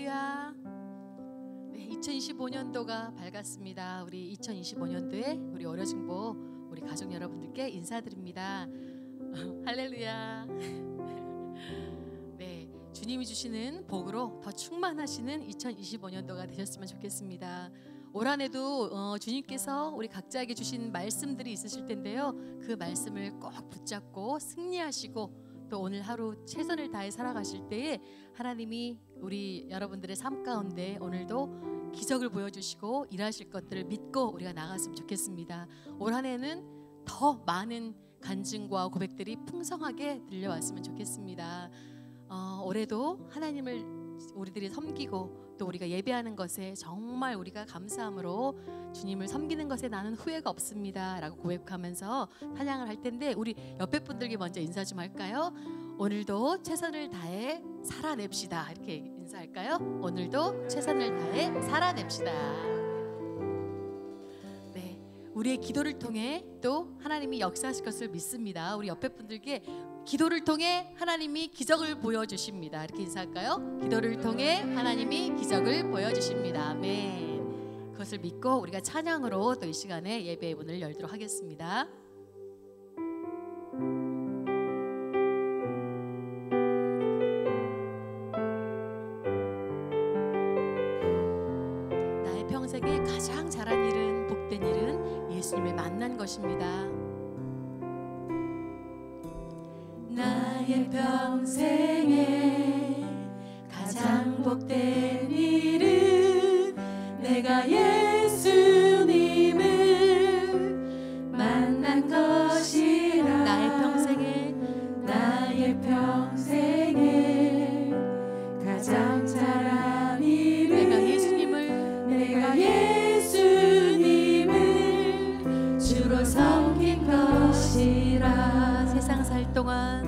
할렐루야. 네, 2025년도가 밝았습니다. 우리 2025년도에 우리 어려중보 우리 가족 여러분들께 인사드립니다. 할렐루야. 네, 주님이 주시는 복으로 더 충만하시는 2025년도가 되셨으면 좋겠습니다. 올 한 해도 주님께서 우리 각자에게 주신 말씀들이 있으실 텐데요, 그 말씀을 꼭 붙잡고 승리하시고 또 오늘 하루 최선을 다해 살아가실 때에 하나님이 우리 여러분들의 삶 가운데 오늘도 기적을 보여주시고 일하실 것들을 믿고 우리가 나갔으면 좋겠습니다. 올 한 해는 더 많은 간증과 고백들이 풍성하게 들려왔으면 좋겠습니다. 올해도 하나님을 우리들이 섬기고 또 우리가 예배하는 것에 정말 우리가 감사함으로 주님을 섬기는 것에 나는 후회가 없습니다 라고 고백하면서 찬양을 할 텐데, 우리 옆에 분들께 먼저 인사 좀 할까요? 오늘도 최선을 다해 살아냅시다, 이렇게 인사할까요? 오늘도 최선을 다해 살아냅시다. 네, 우리의 기도를 통해 또 하나님이 역사하실 것을 믿습니다. 우리 옆에 분들께 기도를 통해 하나님이 기적을 보여주십니다, 이렇게 인사할까요? 기도를 통해 하나님이 기적을 보여주십니다. 아멘. 그것을 믿고 우리가 찬양으로 또 이 시간에 예배의 문을 열도록 하겠습니다. 나의 평생에 가장 잘한 일은, 복된 일은 예수님을 만난 것입니다. 나의 평생에 가장 복된 일은 내가 예수님을 만난 것이라. 나의 평생에 가장 잘한 일은 내가 예수님을 주로 섬긴 것이라. 세상 살 동안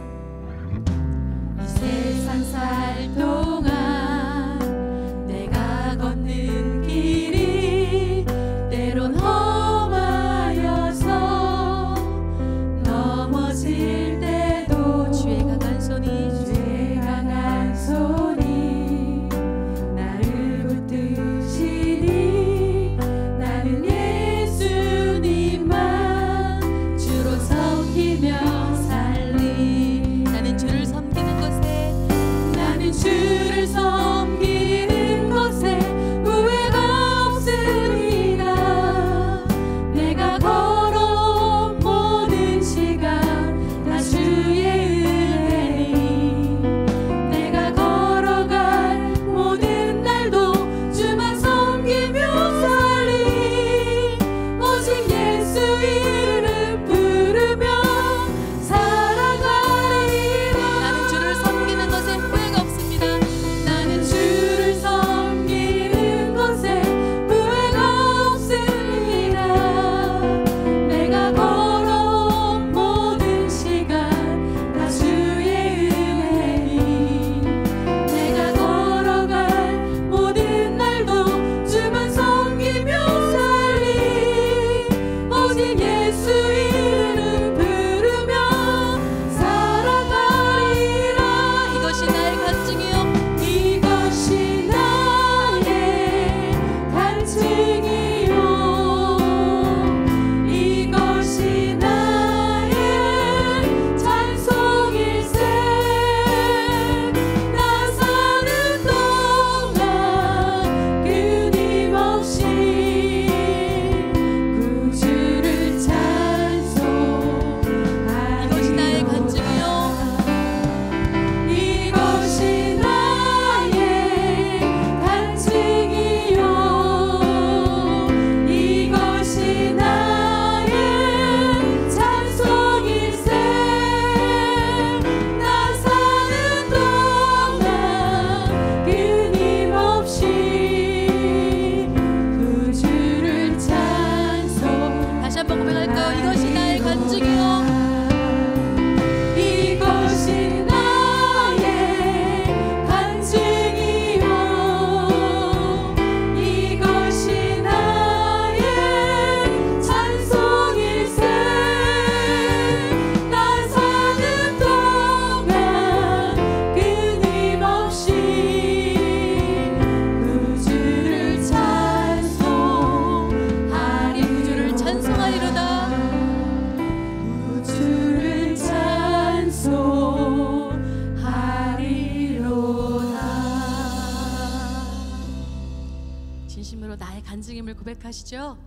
진심으로 나의 간증임을 고백하시죠?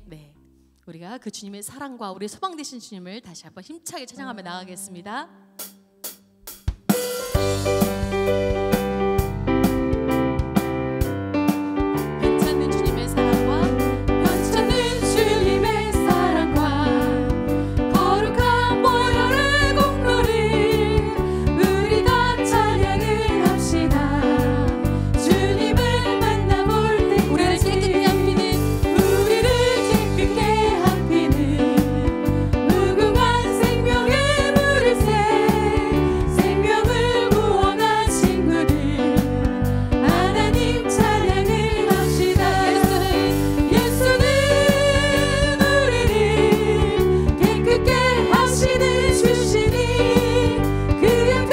네, 우리가 그 주님의 사랑과 우리 소망 되신 주님을 다시 한번 힘차게 찬양하며 나가겠습니다. 변찮는 주님의 사랑과 변찮는 주님의 사랑과 거룩한 보혈의 공로를 우리가 찬양을 합시다. 주님을 만나볼 때 우리를 깨끗게 합히는 우리를 깨끗게 합히는 무궁한 생명의 물을 새 생명을 구원한 친구들 하나님 찬양을 합시다. 예수는 우리를 깨끗게 하시는 주시니 그의 피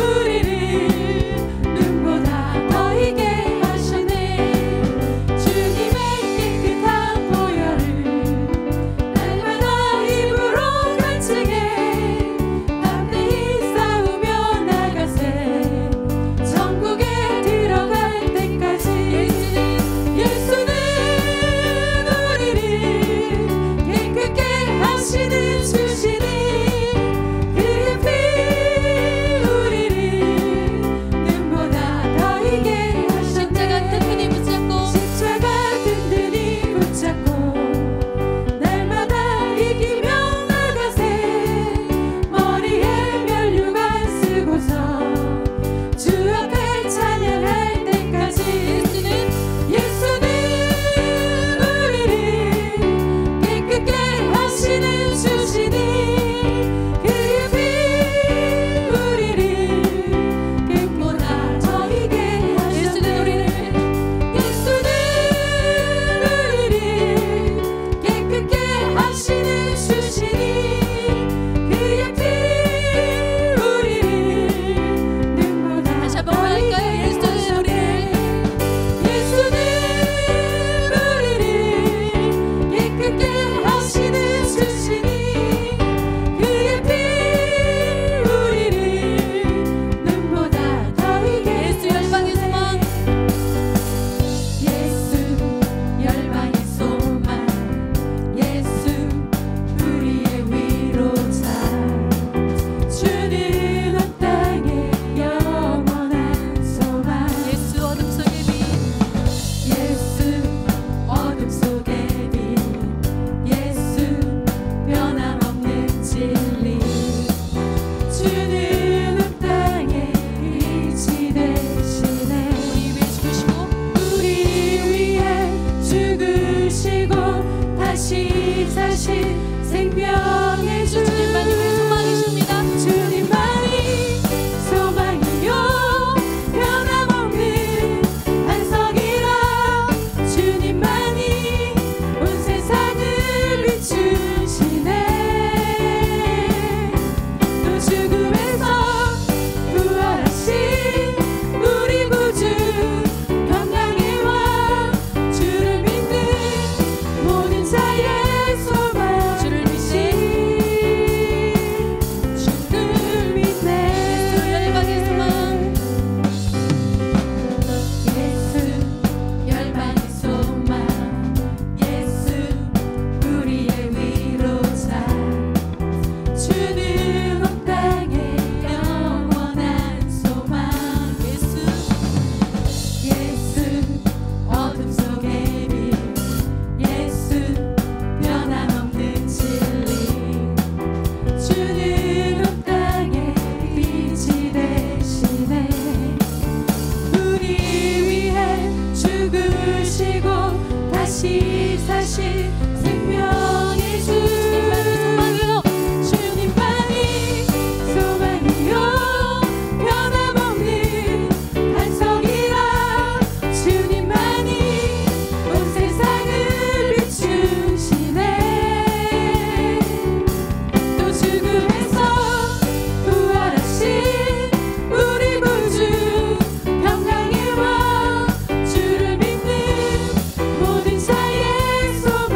우리를 눈보다 더 희게 하시네. 주님의 깨끗한 보혈을 날마다 입으로 간증해 담대히 싸우며 나가세. 천국에 들어갈 때까지 예수는 우리를 깨끗게 하시는 주시니 그의 피 우리를 눈보다 더 희게 십자가 튼튼히 붙잡고 십자가 든든히 붙잡고 날마다 이기며 나가세. 머리에 면류관 쓰고서 주 앞에 찬양할 때까지 예수는 우리를 깨끗게 하시는 주시니 그의 피 우리를 깨끗보다 더 희게 하셨네. 예수는 우리를 깨끗게 하시는 주시니 그의 피 우리를 눈보다 다시 한번 고백할까요? 예수는 우리를 예수는 우리를 깨끗게 하시는 주시니 그의 피 우리를 눈보다 더 희게 예수 열방의 소망 예수 열방의 소망 예수 우리의 위로자 주는 온 땅의 영원한 소망 예수 어둠 속의 빛 예수 어둠 속의 빛 예수 변함없는 진리 주는 온 땅의 빛이 되시네. 우리 위해 죽으시고 우리 위해 죽으시고 다시 사신 생명의 주 주님만이 우리 소망이십니다. 주님만이 소망이요 변함없는 반석이라 주님만이 온 세상을 비추시네. 또 죽음에서 부활하신 우리 구주 평강의 왕 주를 믿는 모든 자의 소망 주를 믿는 주를 믿네. 예수 열방의 소망 예수 열방의 소망 예수 우리의 위로자 주는 온 땅의 영원한 소망 예수 예수 어둠 속의 빛 예수 변함없는 진리 주는 온 땅의 빛이 되시네. 우리 위해 죽으시고 다시 사신 생명의 주 주님만이 소망이요 주님만이 소망이요 변함없는 반석이라 주님만이 온 세상을 비추시네. 또 죽음에서 부활하신 우리 구주 평강의 왕 주를 믿는 모든 자의 소망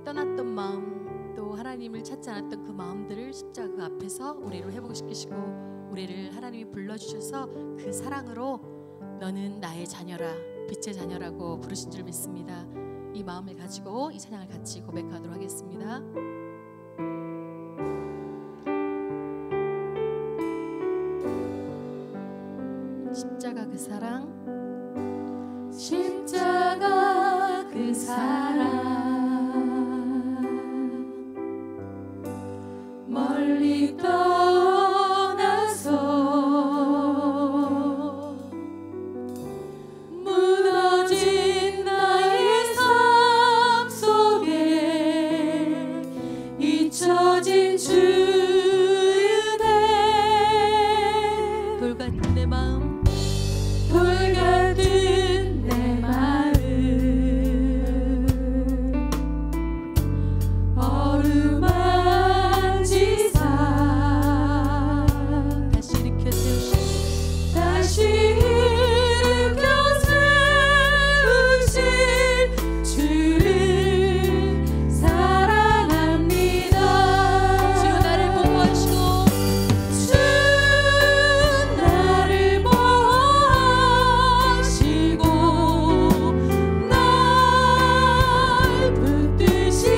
떠났던 마음, 또 하나님을 찾지 않았던 그 마음들을 십자가 그 앞에서 우리로 회복시키시고 우리를 하나님이 불러주셔서 그 사랑으로 너는 나의 자녀라, 빛의 자녀라고 부르신 줄 믿습니다. 이 마음을 가지고 이 찬양을 같이 고백하도록 하겠습니다. 십자가 그 사랑, 십자가 그 사랑, 멀리 떠나서 무너진 나의 삶 속에 잊혀진 주의 은혜, 돌같은 내 마음, 돌같은 내 마음, 어루만지사 다시 일으켜 세우시고 다시 일으켜 세우신 주를 사랑합니다. 주 나를 보호하시고 주 나를 보호하시고 날 붙드시니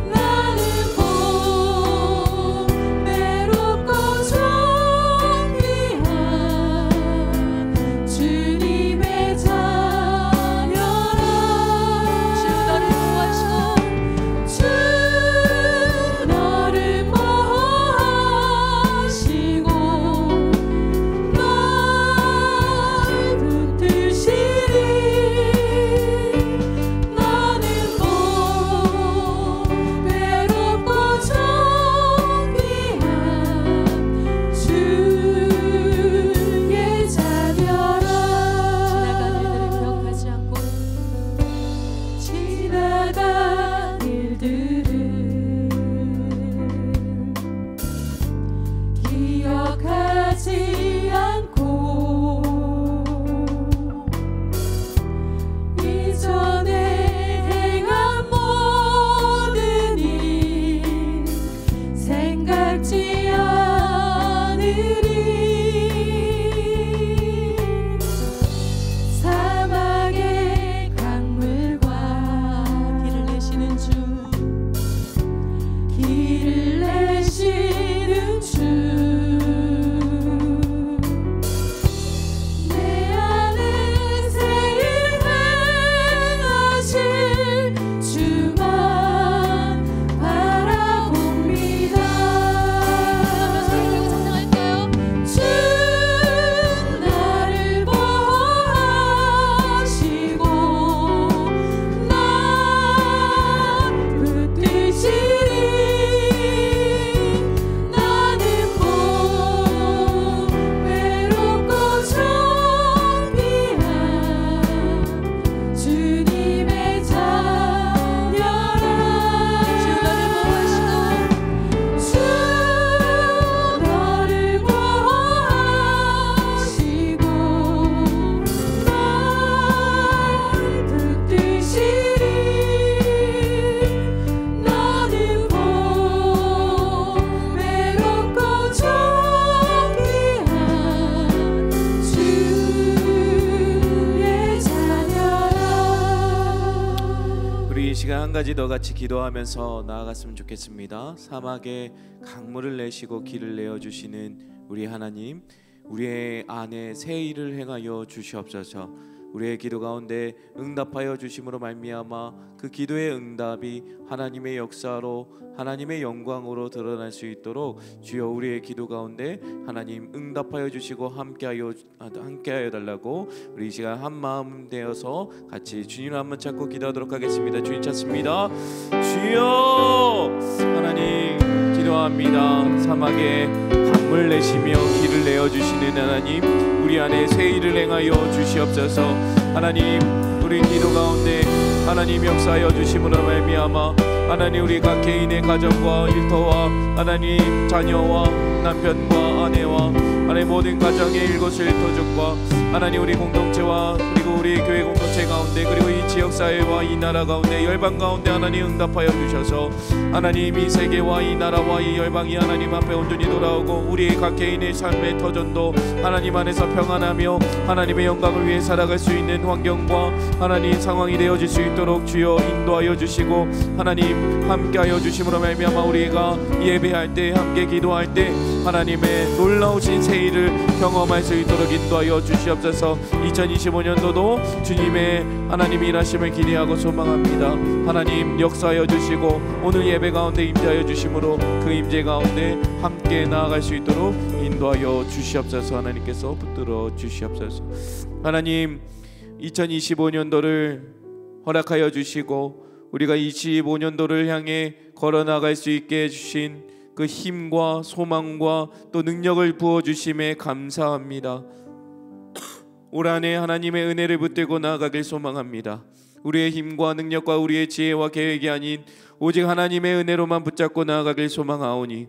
나는 보배롭고 존귀한 주님의 자녀라. 주 너를 보호하시고 주 너를 보호하시고 날 붙드시니 나는 보배롭고 존귀한 주의 자녀라. 지나간 일들을 지나간 일들을 기억하지 않고 이전에 행한 모든 일 생각지 않으리. 사막의 강물과 길을 내시는 주, 길을 내시는 주, 내 안에 새 일 행하실 주만 바라봅니다. 소리로 찬양할까요? 주 나를 보호하시고 날 붙드시니 나는 보배롭고 존귀한 주님의 자녀라. 주 너를 보호하시고 주 너를 보호하시고 날 붙드시니 나는 보배롭고 존귀한 주의 자녀라. 우리 이 시간 한 가지 더 같이 기도하면서 나아갔으면 좋겠습니다. 사막에 강물을 내시고 길을 내어 주시는 우리 하나님, 우리의 안에 새 일을 행하여 주시옵소서. 우리의 기도 가운데 응답하여 주심으로 말미암아 그 기도의 응답이 하나님의 역사로 하나님의 영광으로 드러날 수 있도록 주여 우리의 기도 가운데 하나님 응답하여 주시고 함께하여 달라고 우리 이 시간 한 마음 되어서 같이 주님을 한번 찾고 기도하도록 하겠습니다. 주님 찾습니다. 주여 하나님 기도합니다. 사막에 강물 내시며 길을 내어 주시는 하나님, 우리 안에 새 일을 행하여 주시옵소서. 하나님 우리 기도 가운데 하나님 역사하여 주심으로 말미암아 하나님 우리 각 개인의 가정과 일터와 하나님 자녀와 남편과 아내와 하나님 모든 가정의 일곱을 일터족과 하나님 우리 공동체와 그리고 우리 교회 공동체 가운데 그리고 이 지역사회와 이 나라 가운데 열방 가운데 하나님 응답하여 주셔서 하나님 이 세계와 이 나라와 이 열방이 하나님 앞에 온전히 돌아오고 우리 각 개인의 삶의 터전도 하나님 안에서 평안하며 하나님의 영광을 위해 살아갈 수 있는 환경과 하나님 상황이 되어질 수 있도록 주여 인도하여 주시고 하나님 함께하여 주심으로 말미암아 우리가 예배할 때 함께 기도할 때 하나님의 놀라우신 세일을 경험할 수 있도록 인도하여 주시옵소서. 2025년도도 주님의 하나님 일하심을 기대하고 소망합니다. 하나님 역사하여 주시고 오늘 예배 가운데 임재하여 주심으로 그 임재 가운데 함께 나아갈 수 있도록 인도하여 주시옵소서. 하나님께서 붙들어 주시옵소서. 하나님 2025년도를 허락하여 주시고 우리가 25년도를 향해 걸어나갈 수 있게 해주신 그 힘과 소망과 또 능력을 부어주심에 감사합니다. 올 한해 하나님의 은혜를 붙들고 나아가길 소망합니다. 우리의 힘과 능력과 우리의 지혜와 계획이 아닌 오직 하나님의 은혜로만 붙잡고 나아가길 소망하오니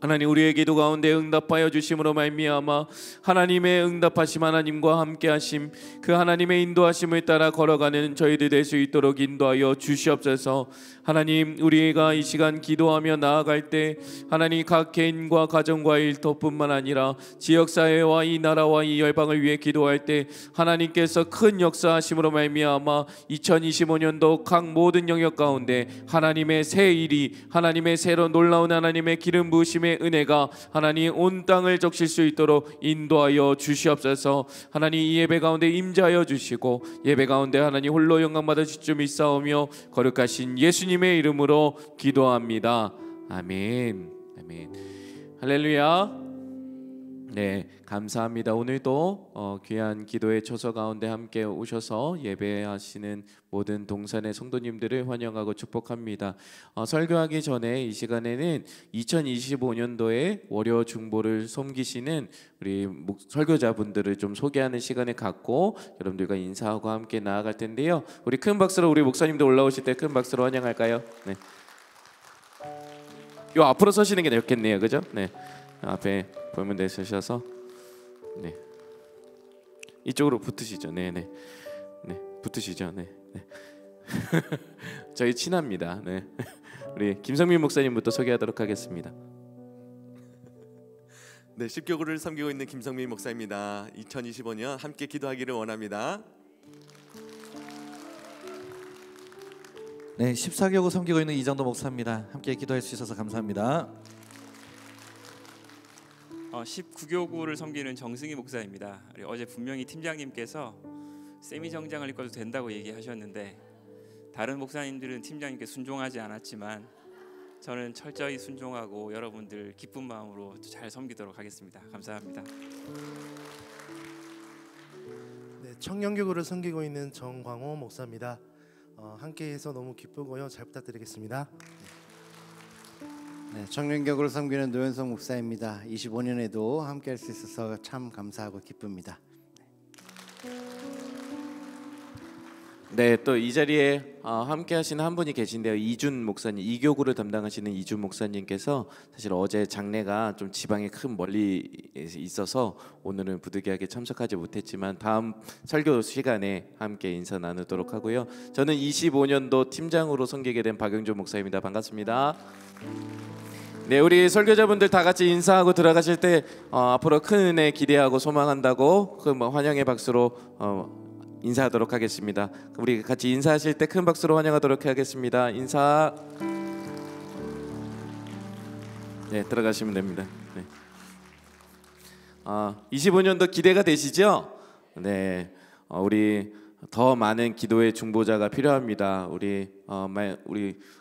하나님 우리의 기도 가운데 응답하여 주심으로 말미암아 하나님의 응답하심 하나님과 함께하심 그 하나님의 인도하심을 따라 걸어가는 저희들 될 수 있도록 인도하여 주시옵소서. 하나님 우리가 이 시간 기도하며 나아갈 때 하나님 각 개인과 가정과 일터뿐만 아니라 지역사회와 이 나라와 이 열방을 위해 기도할 때 하나님께서 큰 역사하심으로 말미암아 2025년도 각 모든 영역 가운데 하나님의 새 일이 하나님의 새로 놀라운 하나님의 기름 부으심의 은혜가 하나님 온 땅을 적실 수 있도록 인도하여 주시옵소서. 하나님 이 예배 가운데 임재하여 주시고 예배 가운데 하나님 홀로 영광 받으실 줄 믿사오며 거룩하신 예수님의 이름으로 기도합니다. 아멘. 아멘. 할렐루야. 네, 감사합니다. 오늘도 귀한 기도의 초서 가운데 함께 오셔서 예배하시는 모든 동산의 성도님들을 환영하고 축복합니다. 설교하기 전에 이 시간에는 2025년도에 월요 중보를 섬기시는 우리 설교자분들을 좀 소개하는 시간을 갖고 여러분들과 인사하고 함께 나아갈 텐데요. 우리 큰 박수로 우리 목사님들 올라오실 때 큰 박수로 환영할까요? 네. 요 앞으로 서시는 게 좋겠네요, 그죠? 네. 앞에 보면 되셔서 네 이쪽으로 붙으시죠. 네네 네 붙으시죠. 네, 네. 저희 친합니다. 네 우리 김성민 목사님부터 소개하도록 하겠습니다. 네, 십교구를 섬기고 있는 김성민 목사입니다. 2025년 함께 기도하기를 원합니다. 네, 14교구 섬기고 있는 이정도 목사입니다. 함께 기도할 수 있어서 감사합니다. 19교구를 섬기는 정승희 목사입니다. 어제 분명히 팀장님께서 세미 정장을 입고도 된다고 얘기하셨는데 다른 목사님들은 팀장님께 순종하지 않았지만 저는 철저히 순종하고 여러분들 기쁜 마음으로 잘 섬기도록 하겠습니다. 감사합니다. 네, 청년교구를 섬기고 있는 정광호 목사입니다. 함께해서 너무 기쁘고요. 잘 부탁드리겠습니다. 네, 청년교구를 섬기는 노현성 목사입니다. 25년에도 함께할 수 있어서 참 감사하고 기쁩니다. 네, 또 이 자리에 함께 하시는 한 분이 계신데요. 이준 목사님, 이교구를 담당하시는 이준 목사님께서 사실 어제 장례가 좀 지방에 큰 멀리 있어서 오늘은 부득이하게 참석하지 못했지만 다음 설교 시간에 함께 인사 나누도록 하고요. 저는 25년도 팀장으로 섬기게 된 박영준 목사입니다. 반갑습니다. 네, 우리 설교자분들 다 같이 인사하고 들어가실 때 앞으로 큰 은혜 기대하고 소망한다고 그 환영의 박수로 인사하도록 하겠습니다. 우리 같이 인사하실 때 큰 박수로 환영하도록 하겠습니다. 인사. 네, 들어가시면 됩니다. 네. 25년도 기대가 되시죠? 네, 우리 더 많은 기도의 중보자가 필요합니다. 우리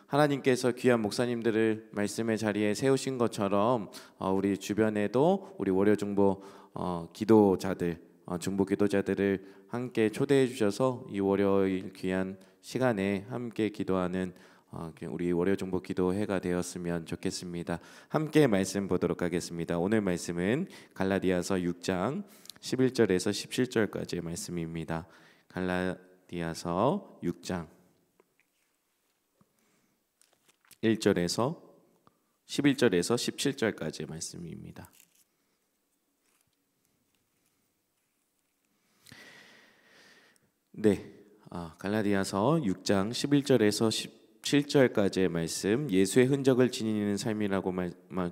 하나님께서 귀한 목사님들을 말씀의 자리에 세우신 것처럼 우리 주변에도 우리 월요 중보 기도자들, 중보 기도자들을 함께 초대해 주셔서 이 월요일 귀한 시간에 함께 기도하는 우리 월요 중보 기도회가 되었으면 좋겠습니다. 함께 말씀 보도록 하겠습니다. 오늘 말씀은 갈라디아서 6장 11절에서 17절까지의 말씀입니다. 갈라디아서 6장 1절에서 11절에서 17절까지의 말씀입니다. 네, 갈라디아서 6장 11절에서 17절까지의 말씀, 예수의 흔적을 지니는 삶이라고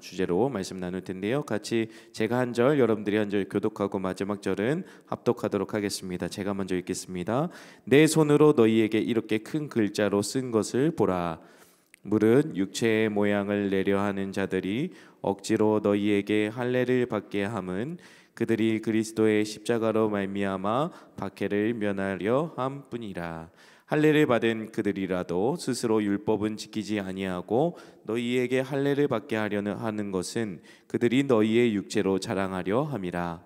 주제로 말씀 나눌 텐데요. 같이 제가 한 절, 여러분들이 한 절 교독하고 마지막 절은 합독하도록 하겠습니다. 제가 먼저 읽겠습니다. 내 손으로 너희에게 이렇게 큰 글자로 쓴 것을 보라. 무릇 육체의 모양을 내려 하는 자들이 억지로 너희에게 할례를 받게 함은 그들이 그리스도의 십자가로 말미암아 박해를 면하려 함뿐이라. 할례를 받은 그들이라도 스스로 율법은 지키지 아니하고 너희에게 할례를 받게 하려는 하는 것은 그들이 너희의 육체로 자랑하려 함이라.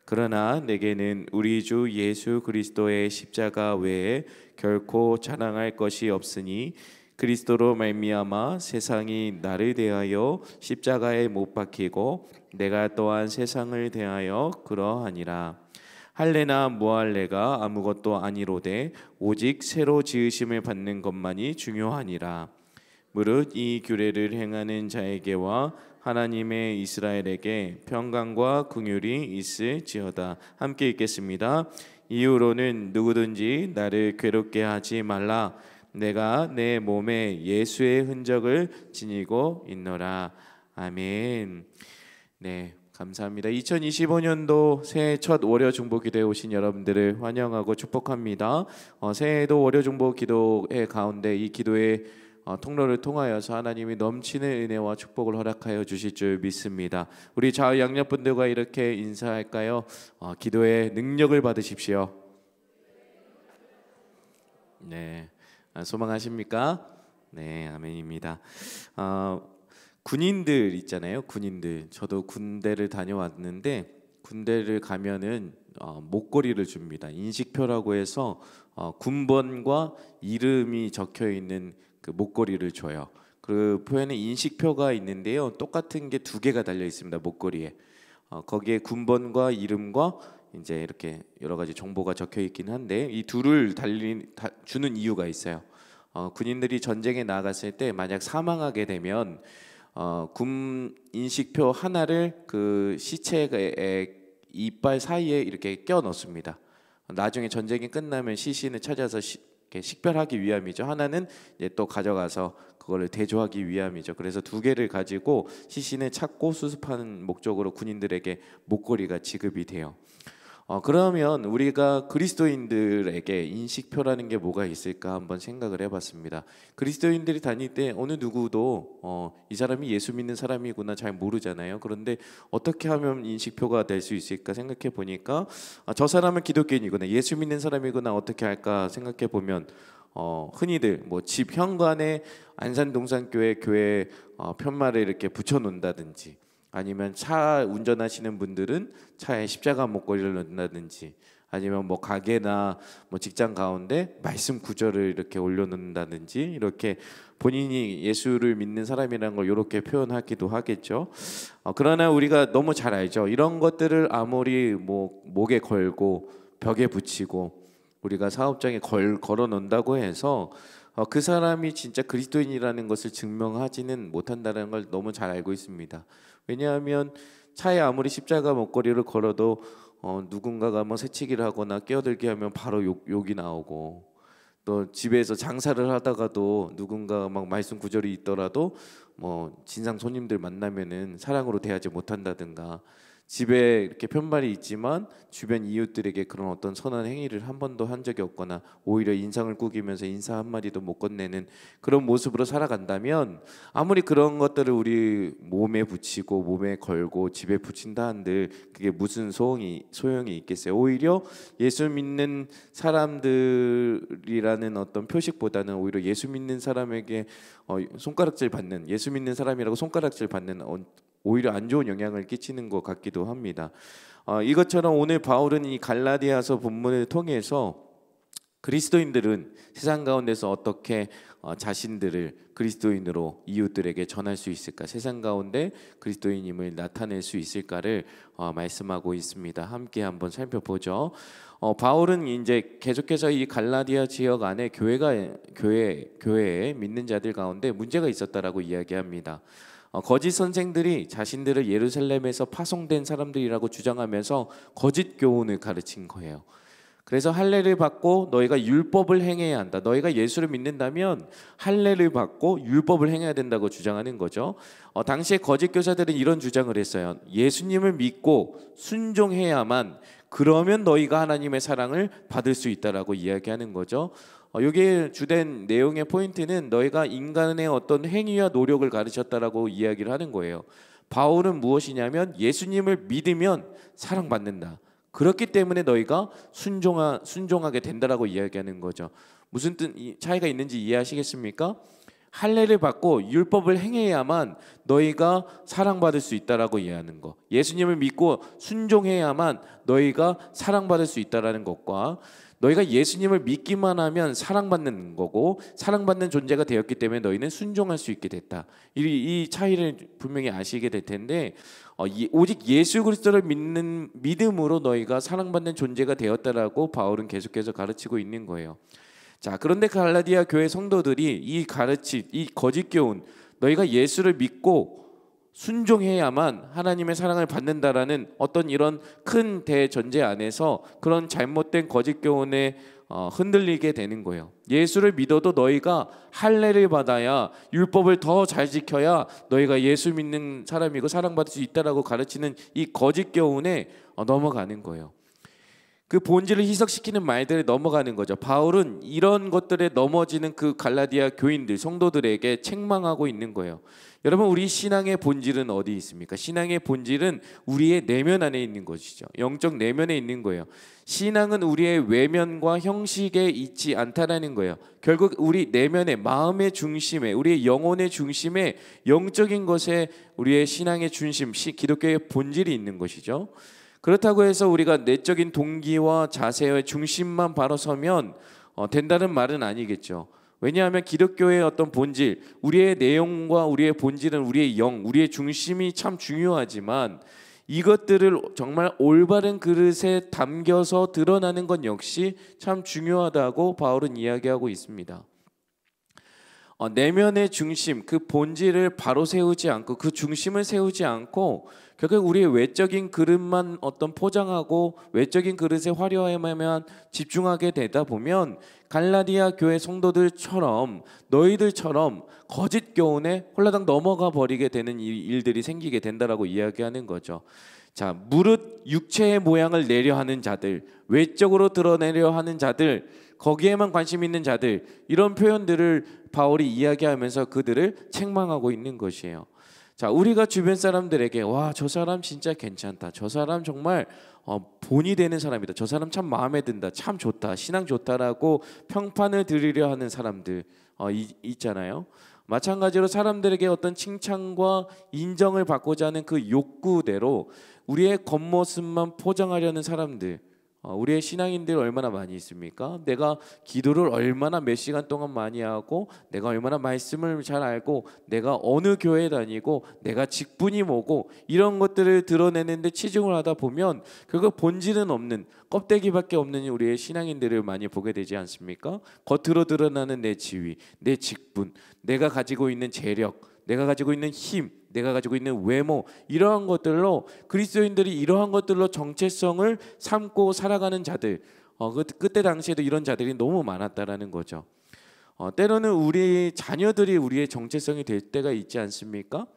그러나 내게는 우리 주 예수 그리스도의 십자가 외에 결코 자랑할 것이 없으니 그리스도로 말미암아 세상이 나를 대하여 십자가에 못 박히고 내가 또한 세상을 대하여 그러하니라. 할례나 무할례가 아무것도 아니로되 오직 새로 지으심을 받는 것만이 중요하니라. 무릇 이 규례를 행하는 자에게와 하나님의 이스라엘에게 평강과 긍휼이 있을지어다. 함께 읽겠습니다. 이후로는 누구든지 나를 괴롭게 하지 말라. 내가 내 몸에 예수의 흔적을 지니고 있노라. 아멘. 네, 감사합니다. 2025년도 새해 첫 월요 중보 기도에 오신 여러분들을 환영하고 축복합니다. 새해에도 월요 중보 기도의 가운데 이 기도의 통로를 통하여서 하나님이 넘치는 은혜와 축복을 허락하여 주실 줄 믿습니다. 우리 좌우 양옆분들과 이렇게 인사할까요? 기도의 능력을 받으십시오. 네, 소망하십니까? 네, 아멘입니다. 군인들 있잖아요. 군인들. 저도 군대를 다녀왔는데 군대를 가면은 목걸이를 줍니다. 인식표라고 해서 군번과 이름이 적혀 있는 그 목걸이를 줘요. 그 표에는 인식표가 있는데요. 똑같은 게 두 개가 달려 있습니다. 목걸이에. 거기에 군번과 이름과 이제 이렇게 여러 가지 정보가 적혀 있긴 한데 이 둘을 주는 이유가 있어요. 군인들이 전쟁에 나갔을 때 만약 사망하게 되면 군 인식표 하나를 그 시체의 이빨 사이에 이렇게 껴 넣습니다. 나중에 전쟁이 끝나면 시신을 찾아서 식별하기 위함이죠. 하나는 이제 또 가져가서 그거를 대조하기 위함이죠. 그래서 두 개를 가지고 시신을 찾고 수습하는 목적으로 군인들에게 목걸이가 지급이 돼요. 그러면 우리가 그리스도인들에게 인식표라는 게 뭐가 있을까 한번 생각을 해봤습니다. 그리스도인들이 다닐 때 어느 누구도 이 사람이 예수 믿는 사람이구나 잘 모르잖아요. 그런데 어떻게 하면 인식표가 될 수 있을까 생각해 보니까 저 사람은 기독교인이구나, 예수 믿는 사람이구나, 어떻게 할까 생각해 보면 흔히들 뭐 집 현관에 안산동산교회 교회 편말을 이렇게 붙여놓는다든지, 아니면 차 운전하시는 분들은 차에 십자가 목걸이를 넣는다든지, 아니면 뭐 가게나 뭐 직장 가운데 말씀 구절을 이렇게 올려놓는다든지, 이렇게 본인이 예수를 믿는 사람이라는 걸 이렇게 표현하기도 하겠죠. 그러나 우리가 너무 잘 알죠. 이런 것들을 아무리 뭐 목에 걸고 벽에 붙이고 우리가 사업장에 걸어 놓는다고 해서 그 사람이 진짜 그리스도인이라는 것을 증명하지는 못한다는 걸 너무 잘 알고 있습니다. 왜냐하면 차에 아무리 십자가 목걸이를 걸어도 누군가가 뭐 새치기를 하거나 끼어들게 하면 바로 욕이 나오고, 또 집에서 장사를 하다가도 누군가 막 말씀 구절이 있더라도 뭐 진상 손님들 만나면은 사랑으로 대하지 못한다든가, 집에 이렇게 편말이 있지만 주변 이웃들에게 그런 어떤 선한 행위를 한 번도 한 적이 없거나 오히려 인상을 꾸기면서 인사 한마디도 못 건네는 그런 모습으로 살아간다면, 아무리 그런 것들을 우리 몸에 붙이고 몸에 걸고 집에 붙인다 한들 그게 무슨 소용이 있겠어요. 오히려 예수 믿는 사람들이라는 어떤 표식보다는 오히려 예수 믿는 사람에게 손가락질 받는, 예수 믿는 사람이라고 손가락질 받는 오히려 안 좋은 영향을 끼치는 것 같기도 합니다. 이것처럼 오늘 바울은 이 갈라디아서 본문을 통해서 그리스도인들은 세상 가운데서 어떻게 자신들을 그리스도인으로 이웃들에게 전할 수 있을까? 세상 가운데 그리스도인임을 나타낼 수 있을까를 말씀하고 있습니다. 함께 한번 살펴보죠. 바울은 이제 계속해서 이 갈라디아 지역 안에 교회에 믿는 자들 가운데 문제가 있었다라고 이야기합니다. 거짓 선생들이 자신들을 예루살렘에서 파송된 사람들이라고 주장하면서 거짓 교훈을 가르친 거예요. 그래서 할례를 받고 너희가 율법을 행해야 한다. 너희가 예수를 믿는다면 할례를 받고 율법을 행해야 된다고 주장하는 거죠. 당시에 거짓 교사들은 이런 주장을 했어요. 예수님을 믿고 순종해야만, 그러면 너희가 하나님의 사랑을 받을 수 있다라고 이야기하는 거죠. 여기에 주된 내용의 포인트는 너희가 인간의 어떤 행위와 노력을 가르쳤다라고 이야기를 하는 거예요. 바울은 무엇이냐면 예수님을 믿으면 사랑받는다. 그렇기 때문에 너희가 순종하게 된다라고 이야기하는 거죠. 무슨 차이가 있는지 이해하시겠습니까? 할례를 받고 율법을 행해야만 너희가 사랑받을 수 있다라고 이해하는 거. 예수님을 믿고 순종해야만 너희가 사랑받을 수 있다라는 것과 너희가 예수님을 믿기만 하면 사랑받는 거고 사랑받는 존재가 되었기 때문에 너희는 순종할 수 있게 됐다. 이 차이를 분명히 아시게 될 텐데 오직 예수 그리스도를 믿는 믿음으로 너희가 사랑받는 존재가 되었다라고 바울은 계속해서 가르치고 있는 거예요. 자, 그런데 갈라디아 교회 성도들이 이 거짓 교훈, 너희가 예수를 믿고 순종해야만 하나님의 사랑을 받는다라는 어떤 이런 큰 대전제 안에서 그런 잘못된 거짓 교훈에 흔들리게 되는 거예요. 예수를 믿어도 너희가 할례를 받아야, 율법을 더 잘 지켜야 너희가 예수 믿는 사람이고 사랑받을 수 있다라고 가르치는 이 거짓 교훈에 넘어가는 거예요. 그 본질을 희석시키는 말들에 넘어가는 거죠. 바울은 이런 것들에 넘어지는 그 갈라디아 교인들, 성도들에게 책망하고 있는 거예요. 여러분, 우리 신앙의 본질은 어디 있습니까? 신앙의 본질은 우리의 내면 안에 있는 것이죠. 영적 내면에 있는 거예요. 신앙은 우리의 외면과 형식에 있지 않다라는 거예요. 결국 우리 내면의 마음의 중심에, 우리의 영혼의 중심에, 영적인 것에 우리의 신앙의 중심, 기독교의 본질이 있는 것이죠. 그렇다고 해서 우리가 내적인 동기와 자세의 중심만 바로 서면 된다는 말은 아니겠죠. 왜냐하면 기독교의 어떤 본질, 우리의 내용과 우리의 본질은 우리의 영, 우리의 중심이 참 중요하지만 이것들을 정말 올바른 그릇에 담겨서 드러나는 것 역시 참 중요하다고 바울은 이야기하고 있습니다. 내면의 중심, 그 본질을 바로 세우지 않고 그 중심을 세우지 않고 결국 우리의 외적인 그릇만 어떤 포장하고 외적인 그릇에 화려함에만 집중하게 되다 보면 갈라디아 교회 성도들처럼 너희들처럼 거짓 교훈에 홀라당 넘어가 버리게 되는 일들이 생기게 된다라고 이야기하는 거죠. 자, 무릇 육체의 모양을 내려 하는 자들, 외적으로 드러내려 하는 자들, 거기에만 관심 있는 자들, 이런 표현들을 바울이 이야기하면서 그들을 책망하고 있는 것이에요. 자, 우리가 주변 사람들에게 와, 저 사람 진짜 괜찮다, 저 사람 정말 본이 되는 사람이다, 저 사람 참 마음에 든다, 참 좋다, 신앙 좋다라고 평판을 드리려 하는 사람들 있잖아요. 마찬가지로 사람들에게 어떤 칭찬과 인정을 받고자 하는 그 욕구대로 우리의 겉모습만 포장하려는 사람들, 우리의 신앙인들 얼마나 많이 있습니까? 내가 기도를 얼마나 몇 시간 동안 많이 하고, 내가 얼마나 말씀을 잘 알고, 내가 어느 교회에 다니고, 내가 직분이 뭐고, 이런 것들을 드러내는데 치중을 하다 보면 결국 본질은 없는, 껍데기밖에 없는 우리의 신앙인들을 많이 보게 되지 않습니까? 겉으로 드러나는 내 지위, 내 직분, 내가 가지고 있는 재력, 내가 가지고 있는 힘, 내가 가지고 있는 외모, 이러한 것들로 그리스도인들이 이러한 것들로 정체성을 삼고 살아가는 자들, 그때 당시에도 이런 자들이 너무 많았다라는 거죠. 때로는 우리 자녀들이 우리의 정체성이 될 때가 있지 않습니까?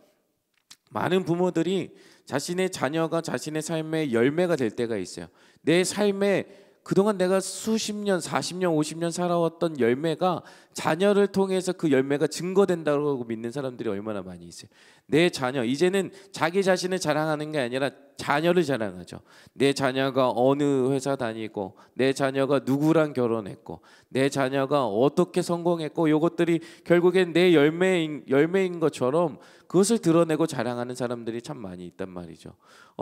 많은 부모들이 자신의 자녀가 자신의 삶의 열매가 될 때가 있어요. 내 삶에 그동안 내가 수십 년, 40년, 50년 살아왔던 열매가 자녀를 통해서 그 열매가 증거된다고 믿는 사람들이 얼마나 많이 있어요. 내 자녀, 이제는 자기 자신을 자랑하는 게 아니라 자녀를 자랑하죠. 내 자녀가 어느 회사 다니고, 내 자녀가 누구랑 결혼했고, 내 자녀가 어떻게 성공했고, 이것들이 결국엔 내 열매인 것처럼 그것을 드러내고 자랑하는 사람들이 참 많이 있단 말이죠.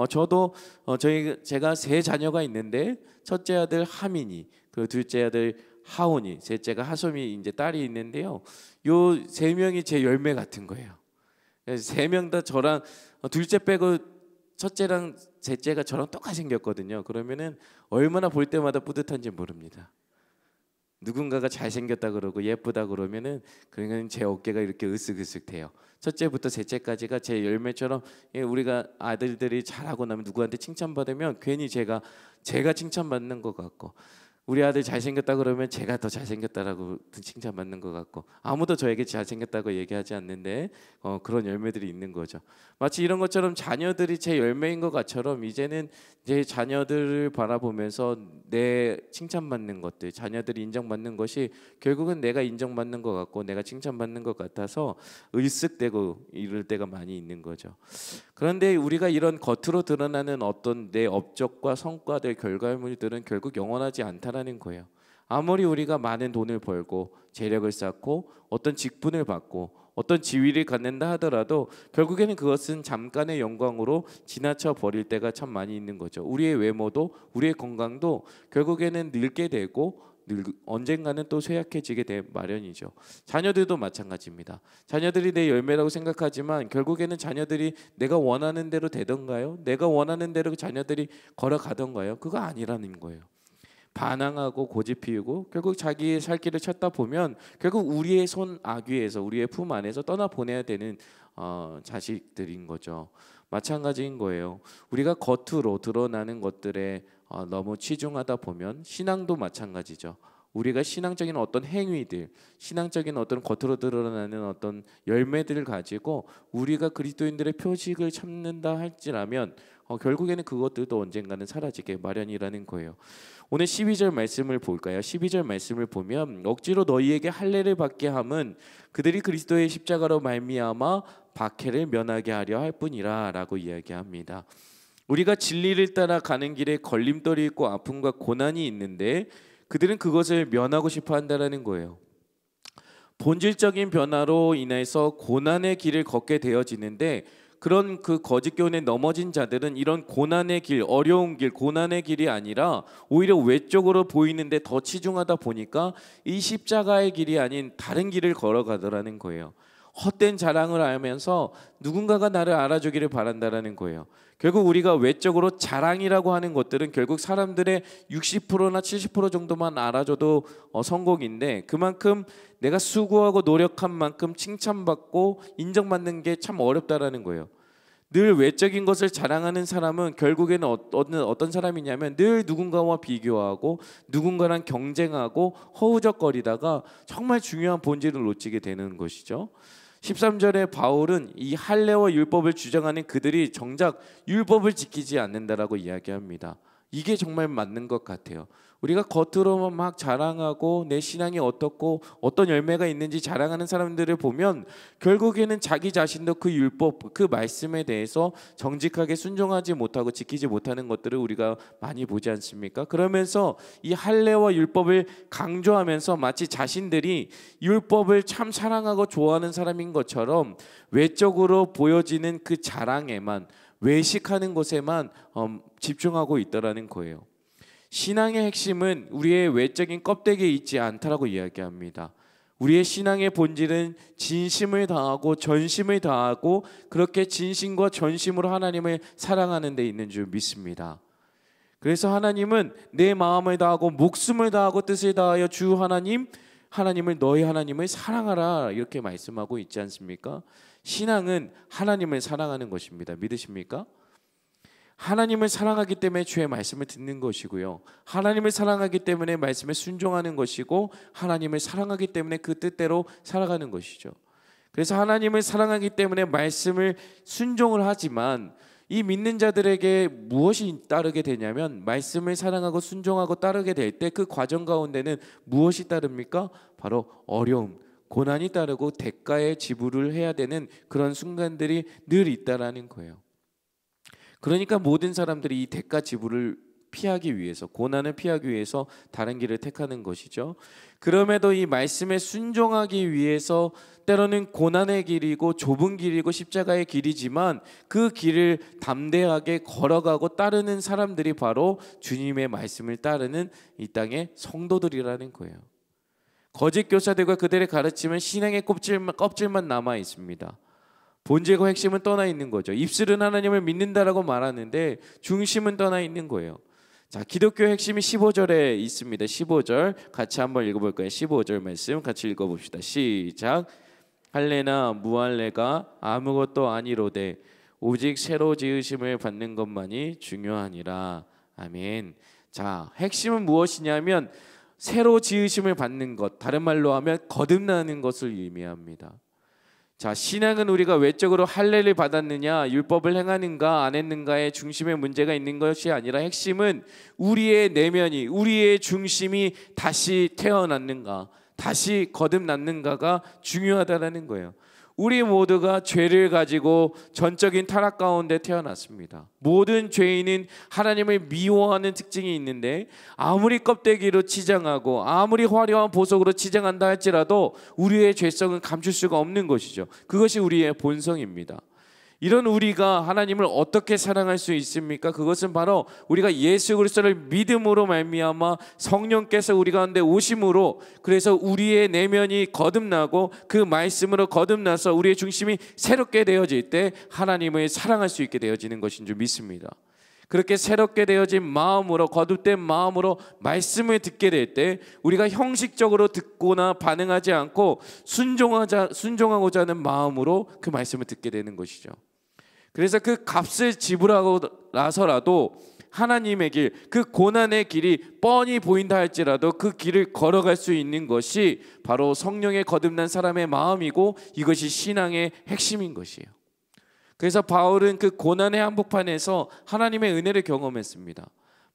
저도 제가 세 자녀가 있는데 첫째 아들 하민이, 그리고 둘째 아들 하온이, 셋째가 하솜이 이제 딸이 있는데요. 요 세 명이 제 열매 같은 거예요. 세 명 다 저랑 둘째 빼고 첫째랑 셋째가 저랑 똑같이 생겼거든요. 그러면은 얼마나 볼 때마다 뿌듯한지 모릅니다. 누군가가 잘생겼다 그러고 예쁘다 그러면은 그러니까 제 어깨가 이렇게 으쓱으쓱 돼요. 첫째부터 셋째까지가 제 열매처럼, 우리가 아들들이 잘하고 나면 누구한테 칭찬받으면 괜히 제가 칭찬받는 것 같고, 우리 아들 잘생겼다 그러면 제가 더 잘생겼다라고 칭찬받는 것 같고, 아무도 저에게 잘생겼다고 얘기하지 않는데 그런 열매들이 있는 거죠. 마치 이런 것처럼 자녀들이 제 열매인 것처럼 이제는 제 자녀들을 바라보면서 내 칭찬받는 것들, 자녀들이 인정받는 것이 결국은 내가 인정받는 것 같고 내가 칭찬받는 것 같아서 을쓱대고 이럴 때가 많이 있는 거죠. 그런데 우리가 이런 겉으로 드러나는 어떤 내 업적과 성과들, 결과물들은 결국 영원하지 않다라는 거예요. 아무리 우리가 많은 돈을 벌고 재력을 쌓고 어떤 직분을 받고 어떤 지위를 갖는다 하더라도 결국에는 그것은 잠깐의 영광으로 지나쳐 버릴 때가 참 많이 있는 거죠. 우리의 외모도 우리의 건강도 결국에는 늙게 되고 언젠가는 또 쇠약해지게 될 마련이죠. 자녀들도 마찬가지입니다. 자녀들이 내 열매라고 생각하지만 결국에는 자녀들이 내가 원하는 대로 되던가요? 내가 원하는 대로 자녀들이 걸어가던가요? 그거 아니라는 거예요. 반항하고 고집 피우고 결국 자기의 살 길을 찾다 보면 결국 우리의 손 아귀에서, 우리의 품 안에서 떠나 보내야 되는 자식들인 거죠. 마찬가지인 거예요. 우리가 겉으로 드러나는 것들에 너무 치중하다 보면 신앙도 마찬가지죠. 우리가 신앙적인 어떤 행위들, 신앙적인 어떤 겉으로 드러나는 어떤 열매들을 가지고 우리가 그리스도인들의 표식을 찾는다 할지라면 결국에는 그것들도 언젠가는 사라지게 마련이라는 거예요. 오늘 12절 말씀을 볼까요? 12절 말씀을 보면 억지로 너희에게 할례를 받게 함은 그들이 그리스도의 십자가로 말미암아 박해를 면하게 하려 할 뿐이라 라고 이야기합니다. 우리가 진리를 따라 가는 길에 걸림돌이 있고 아픔과 고난이 있는데 그들은 그것을 면하고 싶어 한다는 거예요. 본질적인 변화로 인해서 고난의 길을 걷게 되어지는데 그런 그 거짓 교훈에 넘어진 자들은 이런 고난의 길, 어려운 길, 고난의 길이 아니라 오히려 외적으로 보이는데 더 치중하다 보니까 이 십자가의 길이 아닌 다른 길을 걸어가더라는 거예요. 헛된 자랑을 하면서 누군가가 나를 알아주기를 바란다라는 거예요. 결국 우리가 외적으로 자랑이라고 하는 것들은 결국 사람들의 60%나 70% 정도만 알아줘도 성공인데 그만큼 내가 수고하고 노력한 만큼 칭찬받고 인정받는 게 참 어렵다라는 거예요. 늘 외적인 것을 자랑하는 사람은 결국에는 어떤 사람이냐면 늘 누군가와 비교하고 누군가랑 경쟁하고 허우적거리다가 정말 중요한 본질을 놓치게 되는 것이죠. 13절에 바울은 이 할례와 율법을 주장하는 그들이 정작 율법을 지키지 않는다라고 이야기합니다. 이게 정말 맞는 것 같아요. 우리가 겉으로만 막 자랑하고 내 신앙이 어떻고 어떤 열매가 있는지 자랑하는 사람들을 보면 결국에는 자기 자신도 그 율법, 그 말씀에 대해서 정직하게 순종하지 못하고 지키지 못하는 것들을 우리가 많이 보지 않습니까? 그러면서 이 할례와 율법을 강조하면서 마치 자신들이 율법을 참 사랑하고 좋아하는 사람인 것처럼 외적으로 보여지는 그 자랑에만, 외식하는 것에만 집중하고 있더라는 거예요. 신앙의 핵심은 우리의 외적인 껍데기에 있지 않다라고 이야기합니다. 우리의 신앙의 본질은 진심을 다하고 전심을 다하고 그렇게 진심과 전심으로 하나님을 사랑하는 데 있는 줄 믿습니다. 그래서 하나님은 내 마음을 다하고 목숨을 다하고 뜻을 다하여 주 하나님을 너희 하나님을 사랑하라 이렇게 말씀하고 있지 않습니까? 신앙은 하나님을 사랑하는 것입니다. 믿으십니까? 하나님을 사랑하기 때문에 주의 말씀을 듣는 것이고요. 하나님을 사랑하기 때문에 말씀에 순종하는 것이고 하나님을 사랑하기 때문에 그 뜻대로 살아가는 것이죠. 그래서 하나님을 사랑하기 때문에 말씀을 순종을 하지만 이 믿는 자들에게 무엇이 따르게 되냐면 말씀을 사랑하고 순종하고 따르게 될 때 그 과정 가운데는 무엇이 따릅니까? 바로 어려움, 고난이 따르고 대가의 지불을 해야 되는 그런 순간들이 늘 있다라는 거예요. 그러니까 모든 사람들이 이 대가 지불을 피하기 위해서, 고난을 피하기 위해서 다른 길을 택하는 것이죠. 그럼에도 이 말씀에 순종하기 위해서 때로는 고난의 길이고 좁은 길이고 십자가의 길이지만 그 길을 담대하게 걸어가고 따르는 사람들이 바로 주님의 말씀을 따르는 이 땅의 성도들이라는 거예요. 거짓 교사들과 그들의 가르침은 신앙의 껍질만 남아 있습니다. 본질과 핵심은 떠나 있는 거죠. 입술은 하나님을 믿는다라고 말하는데 중심은 떠나 있는 거예요. 자, 기독교의 핵심이 15절에 있습니다. 15절 같이 한번 읽어볼까요? 15절 말씀 같이 읽어봅시다. 시작. 할례나 무할례가 아무것도 아니로되 오직 새로 지으심을 받는 것만이 중요하니라. 아멘. 자, 핵심은 무엇이냐면 새로 지으심을 받는 것, 다른 말로 하면 거듭나는 것을 의미합니다. 자, 신앙은 우리가 외적으로 할례를 받았느냐, 율법을 행하는가 안 했는가의 중심에 문제가 있는 것이 아니라 핵심은 우리의 내면이, 우리의 중심이 다시 태어났는가, 다시 거듭났는가가 중요하다라는 거예요. 우리 모두가 죄를 가지고 전적인 타락 가운데 태어났습니다. 모든 죄인은 하나님을 미워하는 특징이 있는데 아무리 껍데기로 치장하고 아무리 화려한 보석으로 치장한다 할지라도 우리의 죄성은 감출 수가 없는 것이죠. 그것이 우리의 본성입니다. 이런 우리가 하나님을 어떻게 사랑할 수 있습니까? 그것은 바로 우리가 예수 그리스도를 믿음으로 말미암아 성령께서 우리 가운데 오심으로, 그래서 우리의 내면이 거듭나고 그 말씀으로 거듭나서 우리의 중심이 새롭게 되어질 때 하나님을 사랑할 수 있게 되어지는 것인 줄 믿습니다. 그렇게 새롭게 되어진 마음으로, 거듭된 마음으로 말씀을 듣게 될 때 우리가 형식적으로 듣거나 반응하지 않고 순종하고자 하는 마음으로 그 말씀을 듣게 되는 것이죠. 그래서 그 값을 지불하고 나서라도 하나님의 길, 그 고난의 길이 뻔히 보인다 할지라도 그 길을 걸어갈 수 있는 것이 바로 성령의 거듭난 사람의 마음이고 이것이 신앙의 핵심인 것이에요. 그래서 바울은 그 고난의 한복판에서 하나님의 은혜를 경험했습니다.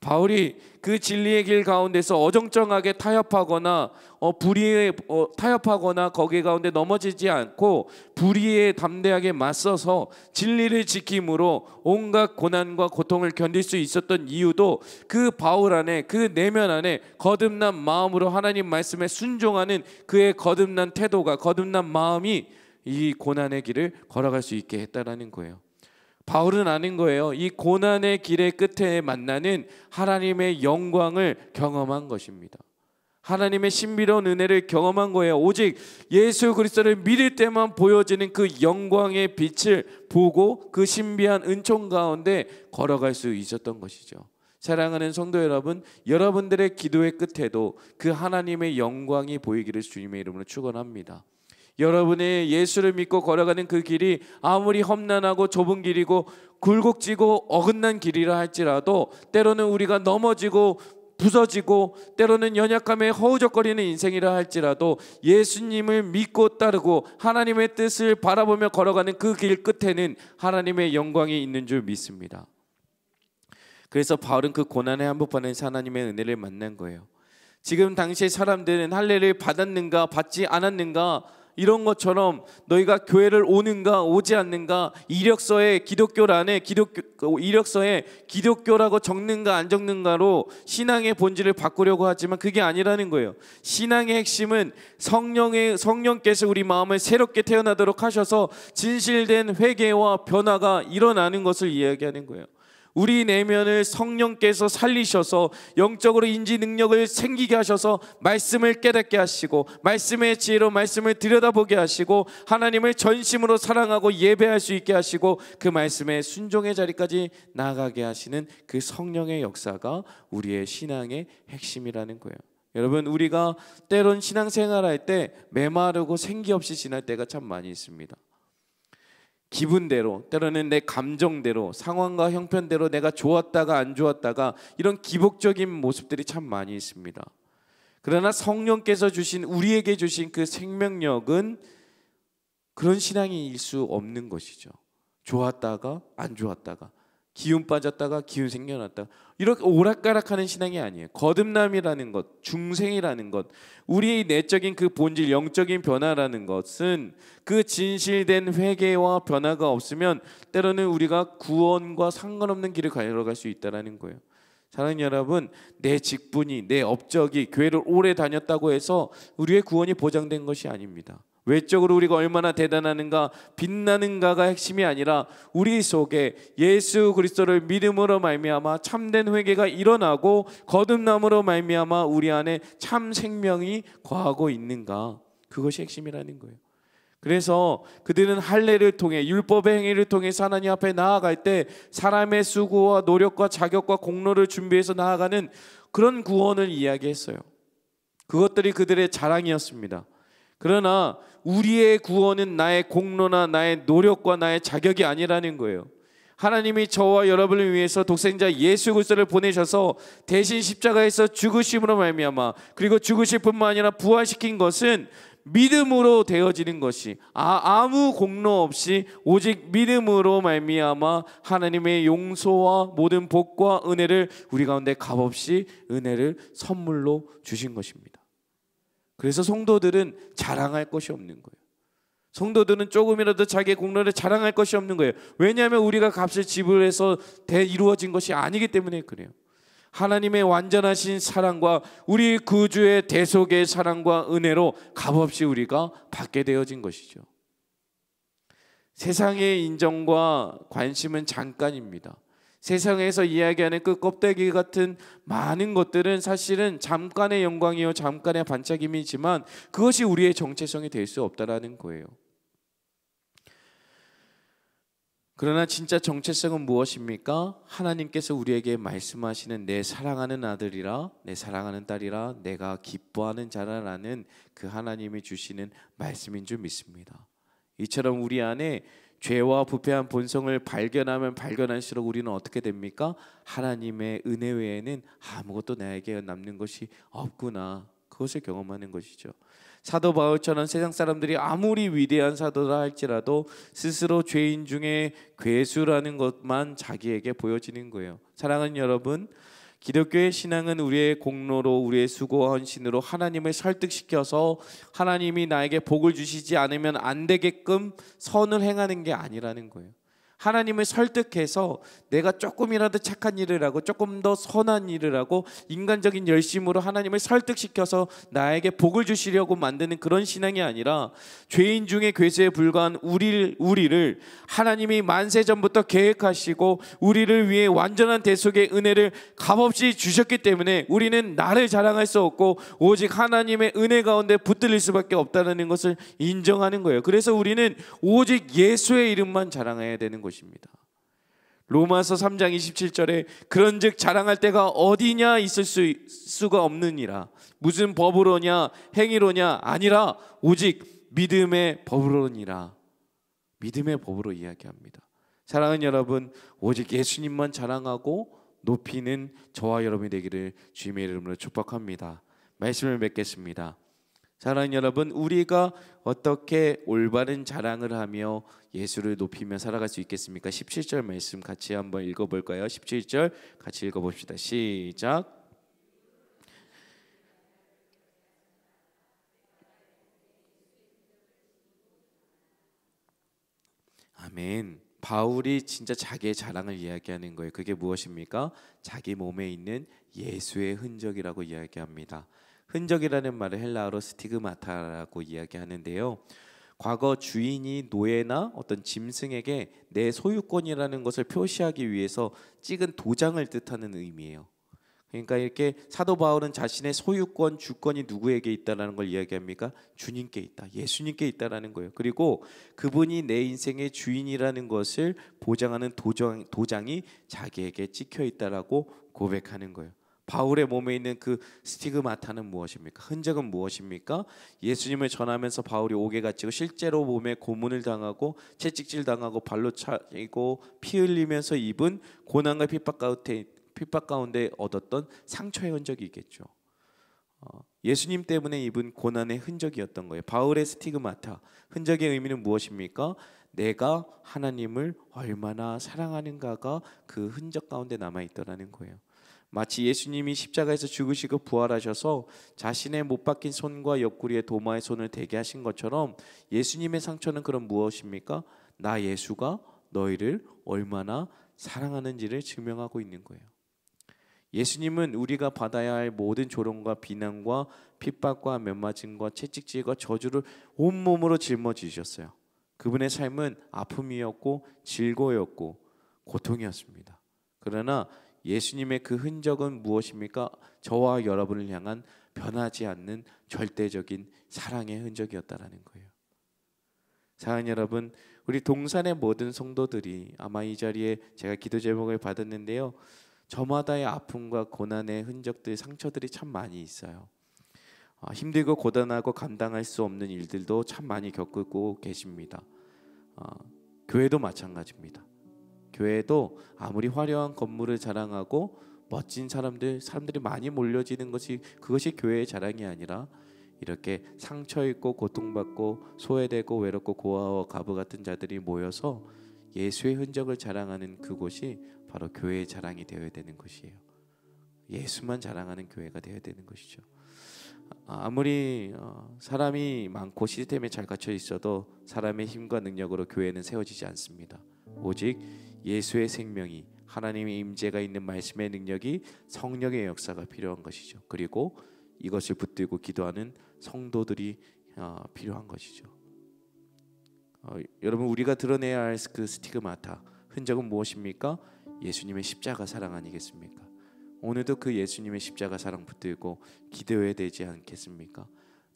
바울이 그 진리의 길 가운데서 어정쩡하게 타협하거나 불의에 타협하거나 거기 가운데 넘어지지 않고 불의에 담대하게 맞서서 진리를 지킴으로 온갖 고난과 고통을 견딜 수 있었던 이유도 그 바울 안에, 그 내면 안에 거듭난 마음으로 하나님 말씀에 순종하는 그의 거듭난 태도가, 거듭난 마음이 이 고난의 길을 걸어갈 수 있게 했다라는 거예요. 바울은 아는 거예요. 이 고난의 길의 끝에 만나는 하나님의 영광을 경험한 것입니다. 하나님의 신비로운 은혜를 경험한 거예요. 오직 예수 그리스도를 믿을 때만 보여지는 그 영광의 빛을 보고 그 신비한 은총 가운데 걸어갈 수 있었던 것이죠. 사랑하는 성도 여러분, 여러분들의 기도의 끝에도 그 하나님의 영광이 보이기를 주님의 이름으로 축원합니다. 여러분의 예수를 믿고 걸어가는 그 길이 아무리 험난하고 좁은 길이고 굴곡지고 어긋난 길이라 할지라도 때로는 우리가 넘어지고 부서지고 때로는 연약함에 허우적거리는 인생이라 할지라도 예수님을 믿고 따르고 하나님의 뜻을 바라보며 걸어가는 그 길 끝에는 하나님의 영광이 있는 줄 믿습니다. 그래서 바울은 그 고난의 한복판에서 하나님의 은혜를 만난 거예요. 지금 당시의 사람들은 할례를 받았는가 받지 않았는가 이런 것처럼 너희가 교회를 오는가 오지 않는가, 이력서에 기독교란에 이력서에 기독교라고 적는가 안 적는가로 신앙의 본질을 바꾸려고 하지만 그게 아니라는 거예요. 신앙의 핵심은 성령께서 우리 마음을 새롭게 태어나도록 하셔서 진실된 회개와 변화가 일어나는 것을 이야기하는 거예요. 우리 내면을 성령께서 살리셔서 영적으로 인지 능력을 생기게 하셔서 말씀을 깨닫게 하시고 말씀의 지혜로 말씀을 들여다보게 하시고 하나님을 전심으로 사랑하고 예배할 수 있게 하시고 그 말씀의 순종의 자리까지 나아가게 하시는 그 성령의 역사가 우리의 신앙의 핵심이라는 거예요. 여러분, 우리가 때론 신앙생활할 때 메마르고 생기 없이 지날 때가 참 많이 있습니다. 기분대로, 때로는 내 감정대로, 상황과 형편대로 내가 좋았다가 안 좋았다가 이런 기복적인 모습들이 참 많이 있습니다. 그러나 성령께서 주신, 우리에게 주신 그 생명력은 그런 신앙일 수 없는 것이죠. 좋았다가 안 좋았다가, 기운 빠졌다가 기운 생겨났다가 이렇게 오락가락하는 신앙이 아니에요. 거듭남이라는 것, 중생이라는 것, 우리의 내적인 그 본질, 영적인 변화라는 것은 그 진실된 회개와 변화가 없으면 때로는 우리가 구원과 상관없는 길을 걸어갈 수 있다는 거예요. 사랑하는 여러분, 내 직분이, 내 업적이 교회를 오래 다녔다고 해서 우리의 구원이 보장된 것이 아닙니다. 외적으로 우리가 얼마나 대단하는가, 빛나는가가 핵심이 아니라 우리 속에 예수 그리스도를 믿음으로 말미암아 참된 회개가 일어나고 거듭남으로 말미암아 우리 안에 참 생명이 거하고 있는가, 그것이 핵심이라는 거예요. 그래서 그들은 할례를 통해, 율법의 행위를 통해 하나님 앞에 나아갈 때 사람의 수고와 노력과 자격과 공로를 준비해서 나아가는 그런 구원을 이야기했어요. 그것들이 그들의 자랑이었습니다. 그러나 우리의 구원은 나의 공로나 나의 노력과 나의 자격이 아니라는 거예요. 하나님이 저와 여러분을 위해서 독생자 예수 그리스도를 보내셔서 대신 십자가에서 죽으심으로 말미암아, 그리고 죽으실 뿐만 아니라 부활시킨 것은 믿음으로 되어지는 것이, 아무 공로 없이 오직 믿음으로 말미암아 하나님의 용서와 모든 복과 은혜를 우리 가운데 값없이 은혜를 선물로 주신 것입니다. 그래서 성도들은 자랑할 것이 없는 거예요. 성도들은 조금이라도 자기의 공로를 자랑할 것이 없는 거예요. 왜냐하면 우리가 값을 지불해서 이루어진 것이 아니기 때문에 그래요. 하나님의 완전하신 사랑과 우리 구주의 대속의 사랑과 은혜로 값없이 우리가 받게 되어진 것이죠. 세상의 인정과 관심은 잠깐입니다. 세상에서 이야기하는 그 껍데기 같은 많은 것들은 사실은 잠깐의 영광이요 잠깐의 반짝임이지만 그것이 우리의 정체성이 될 수 없다라는 거예요. 그러나 진짜 정체성은 무엇입니까? 하나님께서 우리에게 말씀하시는 내 사랑하는 아들이라, 내 사랑하는 딸이라, 내가 기뻐하는 자라라는 그 하나님이 주시는 말씀인 줄 믿습니다. 이처럼 우리 안에 죄와 부패한 본성을 발견하면 발견할수록 우리는 어떻게 됩니까? 하나님의 은혜 외에는 아무것도 나에게 남는 것이 없구나, 그것을 경험하는 것이죠. 사도 바울처럼 세상 사람들이 아무리 위대한 사도라 할지라도 스스로 죄인 중에 괴수라는 것만 자기에게 보여지는 거예요. 사랑하는 여러분, 기독교의 신앙은 우리의 공로로, 우리의 수고와 헌신으로 하나님을 설득시켜서 하나님이 나에게 복을 주시지 않으면 안 되게끔 선을 행하는 게 아니라는 거예요. 하나님을 설득해서 내가 조금이라도 착한 일을 하고 조금 더 선한 일을 하고 인간적인 열심으로 하나님을 설득시켜서 나에게 복을 주시려고 만드는 그런 신앙이 아니라 죄인 중에 괴수에 불과한 우리를 하나님이 만세 전부터 계획하시고 우리를 위해 완전한 대속의 은혜를 값없이 주셨기 때문에 우리는 나를 자랑할 수 없고 오직 하나님의 은혜 가운데 붙들릴 수밖에 없다는 것을 인정하는 거예요. 그래서 우리는 오직 예수의 이름만 자랑해야 되는 것입니다. 로마서 3장 27절에 그런즉 자랑할 때가 어디냐 있을 수가 없느니라. 무슨 법으로냐 행위로냐 아니라 오직 믿음의 법으로니라. 믿음의 법으로 이야기합니다. 사랑하는 여러분, 오직 예수님만 자랑하고 높이는 저와 여러분이 되기를 주님의 이름으로 축복합니다. 말씀을 맺겠습니다. 사랑하는 여러분, 우리가 어떻게 올바른 자랑을 하며 예수를 높이며 살아갈 수 있겠습니까? 17절 말씀 같이 한번 읽어볼까요? 17절 같이 읽어봅시다. 시작. 아멘. 바울이 진짜 자기의 자랑을 이야기하는 거예요. 그게 무엇입니까? 자기 몸에 있는 예수의 흔적이라고 이야기합니다. 흔적이라는 말을 헬라어로 스티그마타라고 이야기하는데요. 과거 주인이 노예나 어떤 짐승에게 내 소유권이라는 것을 표시하기 위해서 찍은 도장을 뜻하는 의미예요. 그러니까 이렇게 사도 바울은 자신의 소유권, 주권이 누구에게 있다라는 걸 이야기합니까? 주님께 있다, 예수님께 있다라는 거예요. 그리고 그분이 내 인생의 주인이라는 것을 보장하는 도장이 자기에게 찍혀 있다라고 고백하는 거예요. 바울의 몸에 있는 그 스티그마타는 무엇입니까? 흔적은 무엇입니까? 예수님을 전하면서 바울이 옥에 갇히고 실제로 몸에 고문을 당하고 채찍질 당하고 발로 차이고 피 흘리면서 입은 고난과 핍박 가운데 얻었던 상처의 흔적이 있겠죠. 예수님 때문에 입은 고난의 흔적이었던 거예요. 바울의 스티그마타, 흔적의 의미는 무엇입니까? 내가 하나님을 얼마나 사랑하는가가 그 흔적 가운데 남아있더라는 거예요. 마치 예수님이 십자가에서 죽으시고 부활하셔서 자신의 못 박힌 손과 옆구리에 도마의 손을 대게 하신 것처럼 예수님의 상처는 그럼 무엇입니까? 나 예수가 너희를 얼마나 사랑하는지를 증명하고 있는 거예요. 예수님은 우리가 받아야 할 모든 조롱과 비난과 핍박과 면맞음과 채찍질과 저주를 온몸으로 짊어지셨어요. 그분의 삶은 아픔이었고 질고였고 고통이었습니다. 그러나 예수님의 그 흔적은 무엇입니까? 저와 여러분을 향한 변하지 않는 절대적인 사랑의 흔적이었다라는 거예요. 사랑하는 여러분, 우리 동산의 모든 성도들이 아마 이 자리에 제가 기도 제목을 받았는데요, 저마다의 아픔과 고난의 흔적들, 상처들이 참 많이 있어요. 힘들고 고단하고 감당할 수 없는 일들도 참 많이 겪고 계십니다. 교회도 마찬가지입니다. 교회도 아무리 화려한 건물을 자랑하고 멋진 사람들이 많이 몰려지는 그것이 교회의 자랑이 아니라 이렇게 상처 있고 고통받고 소외되고 외롭고 고아와 가부 같은 자들이 모여서 예수의 흔적을 자랑하는 그곳이 바로 교회의 자랑이 되어야 되는 것이에요. 예수만 자랑하는 교회가 되어야 되는 것이죠. 아무리 사람이 많고 시스템에 잘 갖춰 있어도 사람의 힘과 능력으로 교회는 세워지지 않습니다. 오직 예수의 생명이, 하나님의 임재가 있는 말씀의 능력이, 성령의 역사가 필요한 것이죠. 그리고 이것을 붙들고 기도하는 성도들이 필요한 것이죠. 여러분, 우리가 드러내야 할 그 스티그마타, 흔적은 무엇입니까? 예수님의 십자가 사랑 아니겠습니까? 오늘도 그 예수님의 십자가 사랑 붙들고 기도해야 되지 않겠습니까?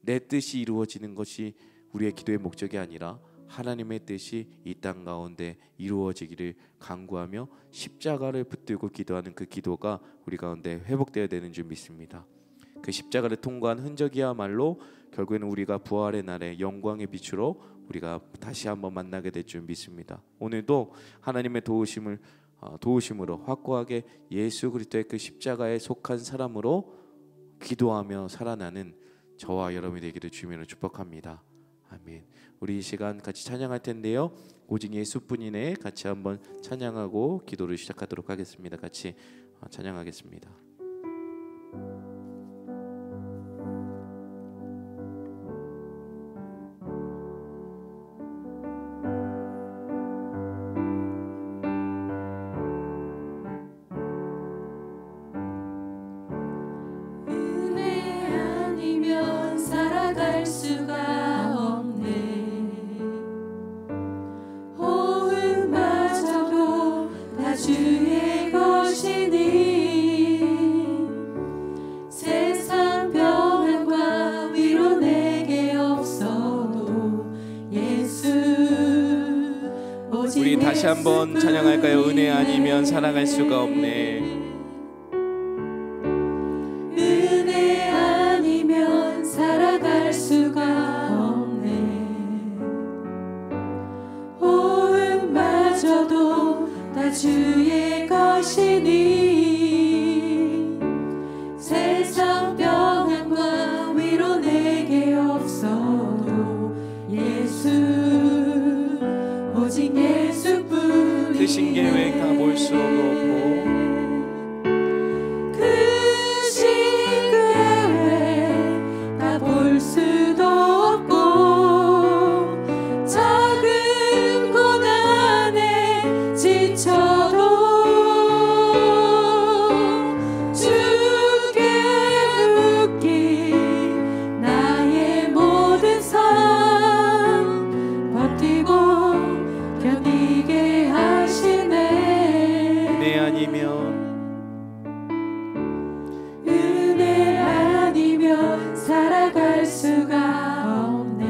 내 뜻이 이루어지는 것이 우리의 기도의 목적이 아니라 하나님의 뜻이 이 땅 가운데 이루어지기를 간구하며 십자가를 붙들고 기도하는 그 기도가 우리 가운데 회복되어야 되는 줄 믿습니다. 그 십자가를 통과한 흔적이야말로 결국에는 우리가 부활의 날에 영광의 빛으로 우리가 다시 한번 만나게 될 줄 믿습니다. 오늘도 하나님의 도우심으로 확고하게 예수 그리스도의 그 십자가에 속한 사람으로 기도하며 살아나는 저와 여러분이 되기를 주님으로 축복합니다. 아멘. 우리 이 시간 같이 찬양할 텐데요, 오직 예수뿐이네 같이 한번 찬양하고 기도를 시작하도록 하겠습니다. 같이 찬양하겠습니다. 우리 다시 한번 찬양할까요? 은혜 아니면 살아갈 수가 없네. 은혜 아니면 살아갈 수가 없네. 호흡마저도 다 주의 것이니 세상 평안과 위로 내게 없어도 예수, 오직 예수뿐이네. 크신 계획 다 볼 수 없고 크신 계획 다 볼 수도 없고 작은 고난에 지쳐도 주께 묶인 나의 모든 삶 버티고 견디게 하시네. 은혜 아니면 살아갈 수가 없네.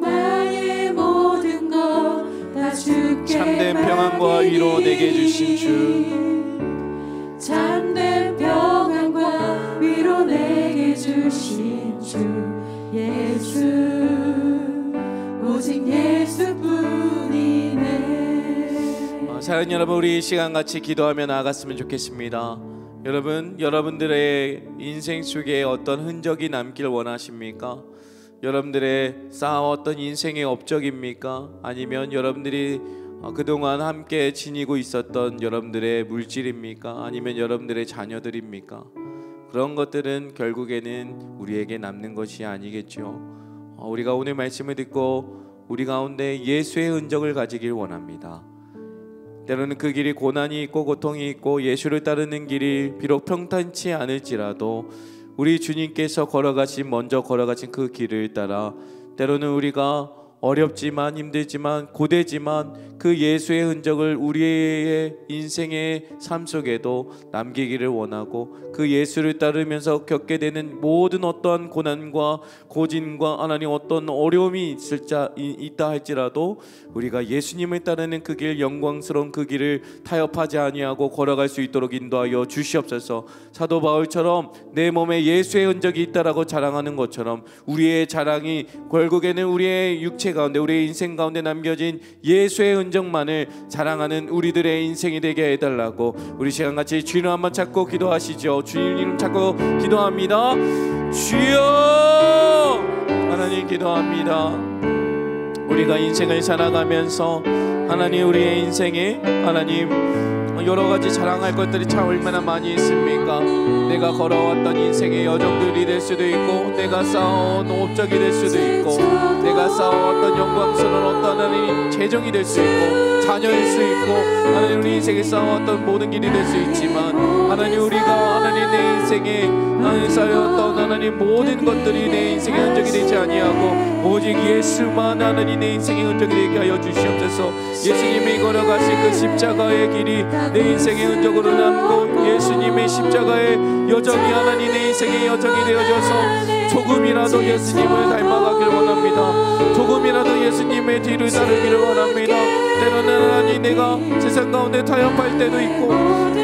나의 모든 것 다 주께 참된 평안과 위로 내게 주신 주, 참된 평안과 위로 내게 주신 주 예수, 오직 예수뿐이네. 사랑하는 여러분, 우리 이 시간 같이 기도하며 나아갔으면 좋겠습니다. 여러분, 여러분들의 인생 속에 어떤 흔적이 남길 원하십니까? 여러분들의 쌓아왔던 인생의 업적입니까? 아니면 여러분들이 그동안 함께 지니고 있었던 여러분들의 물질입니까? 아니면 여러분들의 자녀들입니까? 그런 것들은 결국에는 우리에게 남는 것이 아니겠죠. 우리가 오늘 말씀을 듣고 우리 가운데 예수의 흔적을 가지길 원합니다. 때로는 그 길이 고난이 있고 고통이 있고 예수를 따르는 길이 비록 평탄치 않을지라도 우리 주님께서 먼저 걸어가신 그 길을 따라 때로는 우리가 어렵지만 힘들지만 고되지만 그 예수의 흔적을 우리의 인생의 삶 속에도 남기기를 원하고 그 예수를 따르면서 겪게 되는 모든 어떠한 고난과 고진과 하나님 어떤 어려움이 있다 할지라도 우리가 예수님을 따르는 그 길, 영광스러운 그 길을 타협하지 아니하고 걸어갈 수 있도록 인도하여 주시옵소서. 사도 바울처럼 내 몸에 예수의 흔적이 있다라고 자랑하는 것처럼 우리의 자랑이 결국에는 우리의 육체 가운데 우리의 인생 가운데 남겨진 예수의 흔적만을 자랑하는 우리들의 인생이 되게 해달라고 우리 시간같이 주님 한번 찾고 기도하시죠. 주님 이름 찾고 기도합니다. 주여 하나님 기도합니다. 우리가 인생을 살아가면서 하나님 우리의 인생에 하나님 여러 가지 자랑할 것들이 참 얼마나 많이 있습니까? 내가 걸어왔던 인생의 여정들이 될 수도 있고 내가 쌓아온 업적이 될 수도 있고 내가 쌓아왔던 영광스러운 어떤 하나님 재정이 될 수 있고 자녀일 수 있고 하나님 우리 인생에 쌓아왔던 모든 길이 될 수 있지만 하나님 우리가 하나님 내 인생에 하나님 쌓여왔던 하나님 모든 것들이 내 인생의 흔적이 되지 아니하고 오직 예수만 하나님 내 인생의 흔적이 되게 하여 주시옵소서. 예수님이 걸어가신 그 십자가의 길이 내 인생의 흔적으로 남고 예수님의 십자가의 여정이 하나님 내 인생의 여정이 되어져서 조금이라도 예수님을 닮아가길 원합니다. 조금이라도 예수님의 뒤를 따르기를 원합니다. 때로는 하나님 내가 세상 가운데 타협할 때도 있고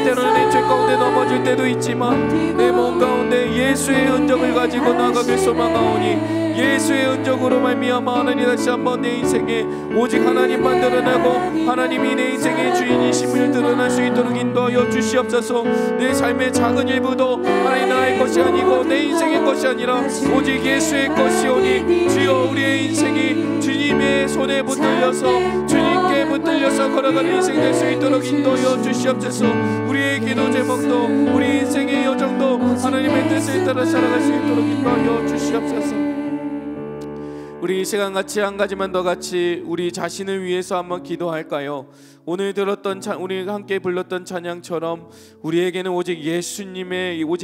때로는 내 죄 가운데 넘어질 때도 있지만 내 몸 가운데 예수의 흔적을 가지고 나가길 소망하오니 예수의 흔적으로 말미암아 하나님 다시 한번 내 인생에 오직 하나님만 드러나고 하나님이 내 인생의 주인이심을 드러날 수 있도록 인도하여 주시옵소서. 내 삶의 작은 일부도 하나님 나의 것이 아니고 내 인생의 것이 아니라 오직 예수의 것이오니 주여 우리의 인생이 주님의 손에 붙들려서 주님께 붙들려서 걸어가는 인생 될 수 있도록 인도하여 주시옵소서. 우리의 기도 제목도 우리 인생의 여정도 하나님의 뜻을 따라 살아갈 수 있도록 인도하여 주시옵소서. 우리 이 시간같이 한 가지만 더 같이 우리 자신을 위해서 한번 기도할까요? 오늘 들었던 우리가 함께 불렀던 찬양처럼 우리에게는 오직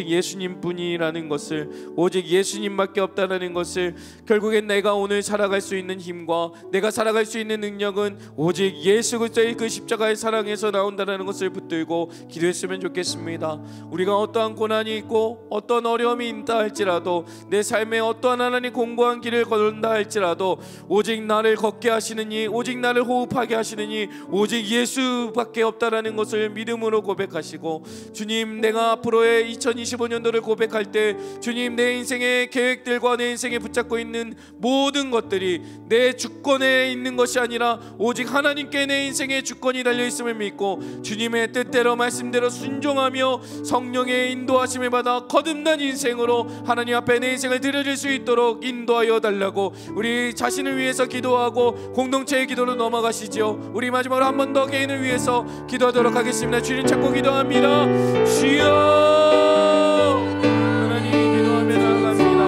예수님뿐이라는 것을 오직 예수님밖에 없다라는 것을 결국엔 내가 오늘 살아갈 수 있는 힘과 내가 살아갈 수 있는 능력은 오직 예수 그리스도의 그 십자가의 사랑에서 나온다라는 것을 붙들고 기도했으면 좋겠습니다. 우리가 어떠한 고난이 있고 어떤 어려움이 있다 할지라도 내 삶에 어떠한 하나님 공고한 길을 걸는다 할지라도 오직 나를 걷게 하시느니 오직 나를 호흡하게 하시느니 오직 예수밖에 없다라는 것을 믿음으로 고백하시고 주님 내가 앞으로의 2025년도를 고백할 때 주님 내 인생의 계획들과 내 인생에 붙잡고 있는 모든 것들이 내 주권에 있는 것이 아니라 오직 하나님께 내 인생의 주권이 달려있음을 믿고 주님의 뜻대로 말씀대로 순종하며 성령의 인도하심을 받아 거듭난 인생으로 하나님 앞에 내 인생을 드려질 수 있도록 인도하여 달라고 우리 자신을 위해서 기도하고 공동체의 기도로 넘어가시죠. 우리 마지막으로 한 번 더 개인을 위해서 기도하도록 하겠습니다. 주님 찾고 기도합니다. 주여 하나님 기도하며 나아갑니다.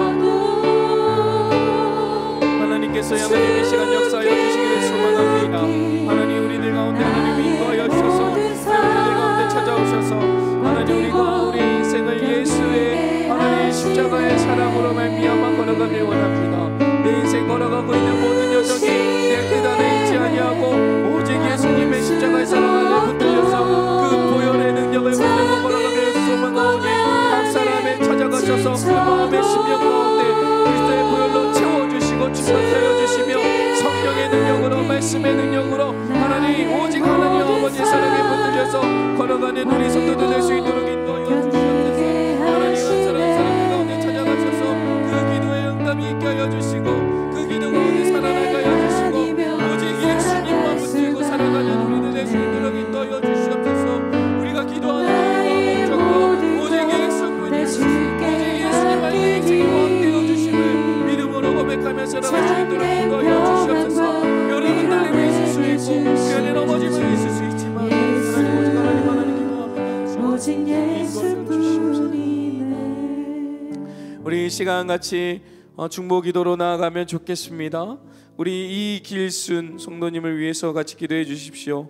하나님께서 하나님의 시간 역사하여 주시기를 소망합니다. 하나님 우리들 가운데 하나님 인도하여 주셔서 우리들 가운데 찾아오셔서 하나님 우리가 우리의 인생을 예수의 하나님 십자가의 사랑으로 말미암아 걸어가길 원합니다. 내 인생 걸어가고 있는 모든 여정이 내 뜻 안에 있지 아니하고 오직 예수님의 십자가의 사랑을 붙들려서 그 보혈의 능력을 붙들고 걸어가길 소망하오니 각 사람에 찾아가셔서 그 마음의 심령 가운데 그리스도의 보혈로 채워주시고 충만하여 주시며 성령의 능력으로 말씀의 능력으로 하나님 오직 하나님 아버지의 사랑에 붙들려서 걸어가는 우리 성도들 될 수 있도록 인도하여 주시옵소서. 하나님 한 사람 한 사람 가운데 찾아가셔서 그 기도의 응답이 있게 하여 주시고 그 기도 가운데 살아나게 하여 주시고 오직 예수님만 붙들고 살아가는 우리들 될 수 있도록 인도하여 주시옵소서. 우리가 기도하는 목적도 오직 예수뿐이니 오직 예수님 안에 인생이 확되어 주심을 믿음으로 고백하며 살아갈 수 있도록 인도하여 주시옵소서. 여러분 떨림이 있을 수 있고 그 안에 넘어짐이 있을 수 있지만 하나님 오직 하나님 기도하며 오직 예수뿐이네. 우리 이 시간 같이 중보 기도로 나아가면 좋겠습니다. 우리 이길순 성도님을 위해서 같이 기도해 주십시오.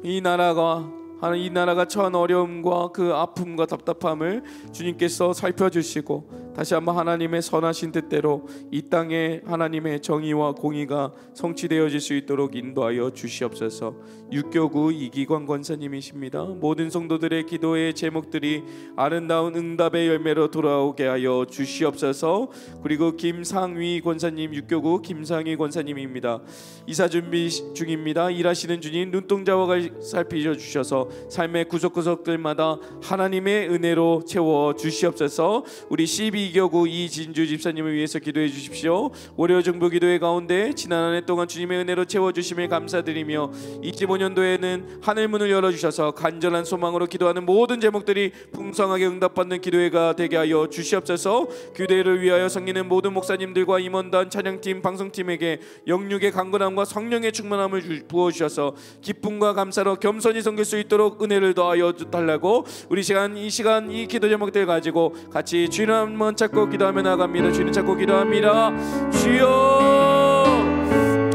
이 나라가 처한 어려움과 그 아픔과 답답함을 주님께서 살펴주시고 다시 한번 하나님의 선하신 뜻대로 이 땅에 하나님의 정의와 공의가 성취되어질 수 있도록 인도하여 주시옵소서. 육교구 이기광 권사님이십니다. 모든 성도들의 기도의 제목들이 아름다운 응답의 열매로 돌아오게 하여 주시옵소서. 그리고 김상위 권사님, 육교구 김상위 권사님입니다. 이사 준비 중입니다. 일하시는 주님 눈동자와 살피셔 주셔서 삶의 구석구석들마다 하나님의 은혜로 채워 주시옵소서. 우리 12교구 이진주 집사님을 위해서 기도해 주십시오. 월요 중보 기도회 가운데 지난 한 해 동안 주님의 은혜로 채워주심을 감사드리며 25년도에는 하늘문을 열어주셔서 간절한 소망으로 기도하는 모든 제목들이 풍성하게 응답받는 기도회가 되게 하여 주시옵소서. 교대를 위하여 섬기는 모든 목사님들과 임원단 찬양팀 방송팀에게 영육의 강건함과 성령의 충만함을 부어주셔서 기쁨과 감사로 겸손히 섬길 수 있도록 은혜를 더하여 달라고 우리 이 시간 이 기도 제목들 가지고 같이 주님 한번 찾고 기도하며 나갑니다. 주님 찾고 기도합니다. 주여,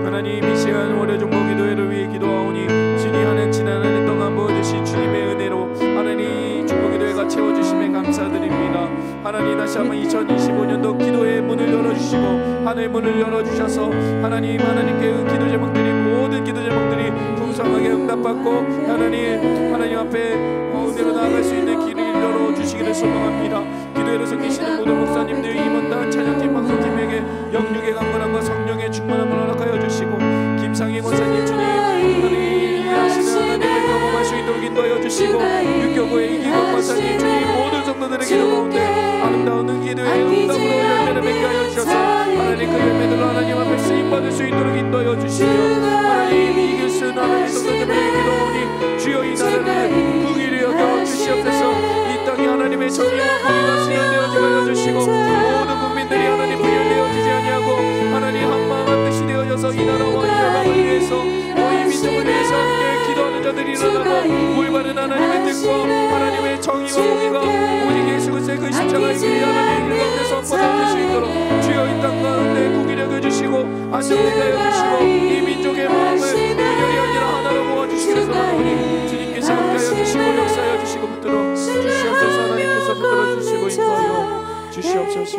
하나님 이 시간 월요 중보 기도회를 위해 기도하오니 주님 하는 지난 한 해 동안 부어주신 주님의 은혜로 하나님 중보 기도회가 채워주심에 감사드립니다. 하나님 다시 한번 2025년도 기도의 문을 열어주시고 하늘의 문을 열어주셔서 하나님께 기도 제목들이 모든 기도 제목들이 풍성하게 응답받고 하나님 앞에 은혜로 나아갈 수 있는 길을 열어주시기를 소망합니다. 기도회를 섬기시는 모든 목사님들, 임원단, 찬양팀, 방송팀에게 영육의 강건함과 성령의 충만함을 허락하여 주시고 김상희 권사님 주님 하나님 일하시는 하나님을 경험할 수 있도록 인도하여 주시고 육교구의 이기광 권사님 주님 모든 성도들의 기도 가운데 아름다운 기도의 응답으로 열매를 맺게 하여 주셔서 하나님 그 열매들로 하나님 앞에 쓰임받을 수 있도록 인도하여 주시며 하나님 이길 수 있는 하나님 성도들의 기도오니 주여 이 나라를 긍휼히 여겨 주시옵소서. 이 땅에 하나님의 정의와 공의가 실현되어지게 하여 주시고 모든 국민들이 하나님 분열되어지지 아니하고 하나님 한마음 한뜻이 되어져서 이 나라와 이 열방을 위해서 이 민족을 위해서 함께 기도하는 자들이 일어나고 올바른 하나님의 뜻과 하나님의 정의와 공의가 오직 예수 그리스도의 그 십자가의 길이 하나님 일 가운데서 선포될 수 있도록 주여 이 땅 가운데 국위를 여겨주시고 안정되게 하여 주시고 이 민족의 마음을 분열이 아니라 하나로 모아주시기를 소망하오니 주님께서 함께하여 주시고 역사하여 주시고 붙들어 주시옵소서. 하나님께서 붙들어 주시고 인도하여 주시옵소서.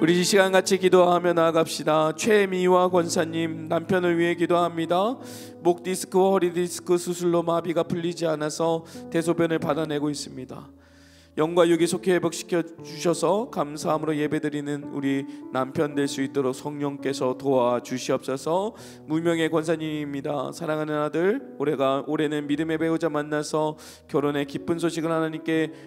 우리 이 시간 같이 기도하며 나아갑시다. 최미화 권사님 남편을 위해 기도합니다. 목 디스크와 허리 디스크 수술로 마비가 풀리지 않아서 대소변을 받아내고 있습니다. 영과 육이 속히 회복시켜 주셔서 감사함으로 예배드리는 우리 남편 될 수 있도록 성령께서 도와주시옵소서. 무명의 권사님입니다. 사랑하는 아들 올해는 믿음의 배우자 만나서 결혼의 기쁜 소식을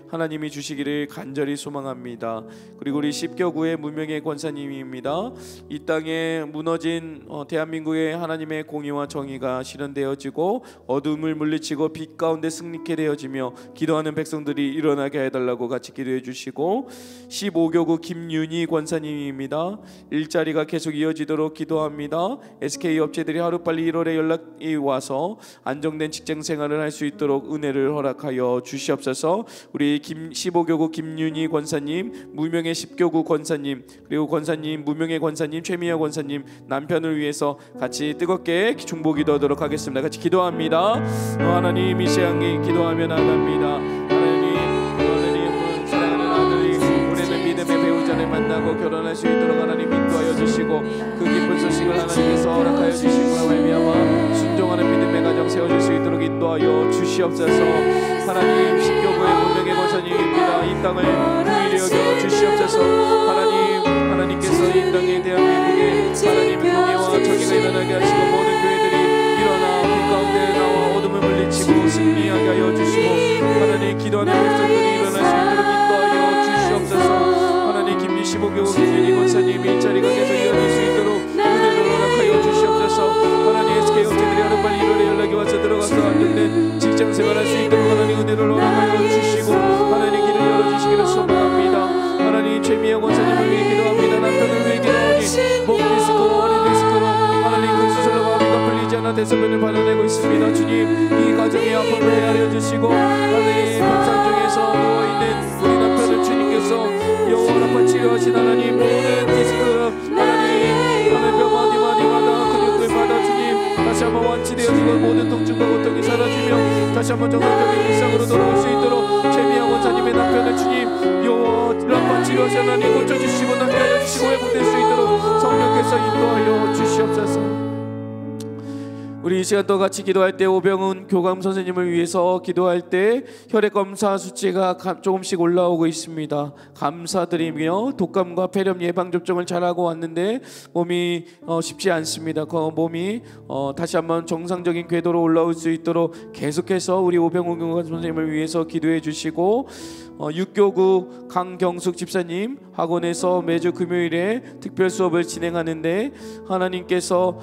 하나님이 주시기를 간절히 소망합니다. 그리고 우리 십교구의 무명의 권사님입니다. 이 땅에 무너진 대한민국의 하나님의 공의와 정의가 실현되어지고 어둠을 물리치고 빛 가운데 승리케 되어지며 기도하는 백성들이 일어나게 해달라고 같이 기도해 주시고 15교구 김윤희 권사님입니다. 일자리가 계속 이어지도록 기도합니다. SK 업체들이 하루빨리 1월에 연락이 와서 안정된 직장 생활을 할 수 있도록 은혜를 허락하여 주시옵소서. 우리 15교구 김윤희 권사님, 무명의 10교구 권사님, 그리고 권사님 무명의 권사님 최미아 권사님 남편을 위해서 같이 뜨겁게 중보 기도하도록 하겠습니다. 같이 기도합니다. 하나님 이 시간에 기도하며 나갑니다. 믿음의 배우자를 만나고 결혼할 수 있도록 하나님 인도하여 주시고 그 기쁜 소식을 하나님께서 허락하여 주시므로 말미암아 순종하는 믿음의 가정 세워줄 수 있도록 인도하여 주시옵소서. 하나님 십교구의 무명의 권사님입니다. 이 땅을 긍휼히 여겨 주시옵소서. 하나님께서 이 땅에 대한민국에 하나님의 공의와 정의가 일어나게 하시고 모든 교회들이 일어나 빛 가운데 나와 어둠을 물리치고 승리하게 하여 주시고 하나님 기도하는 백성들이 일어날 수 있도록 인도하여 주시옵소서. 하나님 김미 15교구 김윤희 권사님이 일자리가 계속 이어질 수 있도록 은혜를 허락하여 주시옵소서. 하나님 SK 업체들이 하루빨리 1월에 연락이 와서 들어가서 안정된 직장 생활할 수 있도록 하나님 은혜를 허락하여 주시고 하나님 길을 열어주시기를 소망합니다. 하나님 최미영 권사님을 위해 기도합니다. 남편을 위해 기도하니 목 디스크로 허리 디스크로 하나님 그 수술로 마비가 풀리지 않아 대소변을 받아내고 있습니다. 주님 이 가정의 아픔을 헤아려 주시고 하나님 병상 중에서 누워있는 우리 남편을 주님께서 영원한 치료하신 하나님 모든 디스크 하나님 병마디마다 근육들마다 주님 다시 다시 한번 완치되어지고 모든 통증과 고통이 사라지며 다시 한번 정상적인 일상으로 돌아올 수 있도록 최미영 원사님의 남편을 주님 여호와 라파 치료하시 하나님 고쳐주시고 낫게 하여 주시고 회복될 수 있도록 성령께서 인도하여 주시옵소서. 우리 이 시간 또 같이 기도할 때 오병훈 교감 선생님을 위해서 기도할 때 혈액 검사 수치가 조금씩 올라오고 있습니다. 감사드리며 독감과 폐렴 예방 접종을 잘하고 왔는데 몸이 쉽지 않습니다. 그 몸이 다시 한번 정상적인 궤도로 올라올 수 있도록 계속해서 우리 오병훈 교감 선생님을 위해서 기도해 주시고 육교구 강경숙 집사님 학원에서 매주 금요일에 특별 수업을 진행하는데 하나님께서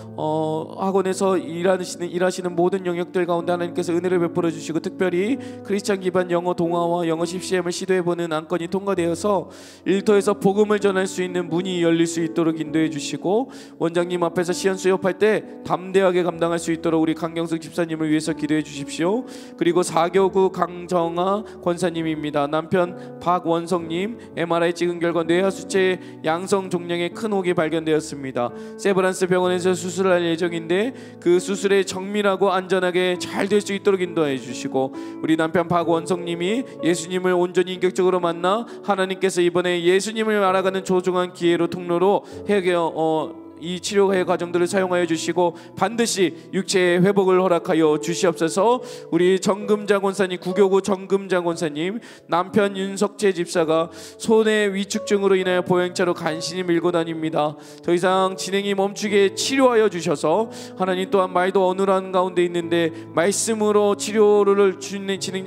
학원에서 일하시는 모든 영역들 가운데 하나님께서 은혜를 베풀어 주시고 특별히 크리스찬 기반 영어 동화와 영어 CCM을 시도해보는 안건이 통과되어서 일터에서 복음을 전할 수 있는 문이 열릴 수 있도록 인도해 주시고 원장님 앞에서 시연 수업할 때 담대하게 감당할 수 있도록 우리 강경숙 집사님을 위해서 기도해 주십시오. 그리고 4교구 강정아 권사님입니다. 남편 박원성님 MRI 찍은 결과 뇌하 수체 양성 종양의 큰 혹이 발견되었습니다. 세브란스 병원에서 수술을 할 예정인데 그 수술에 정밀하고 안전하게 잘 될 수 있도록 인도해 주시고 우리 남편 박원성님이 예수님을 온전히 인격적으로 만나 하나님께서 이번에 예수님을 알아가는 조종한 기회로 통로로 이 치료의 과정들을 사용하여 주시고 반드시 육체의 회복을 허락하여 주시옵소서. 우리 정금자 권사님 구교구 정금자 권사님 남편 윤석재 집사가 손의 위축증으로 인하여 보행차로 간신히 밀고 다닙니다. 더 이상 진행이 멈추게 치료하여 주셔서 하나님 또한 말도 어눌한 가운데 있는데 말씀으로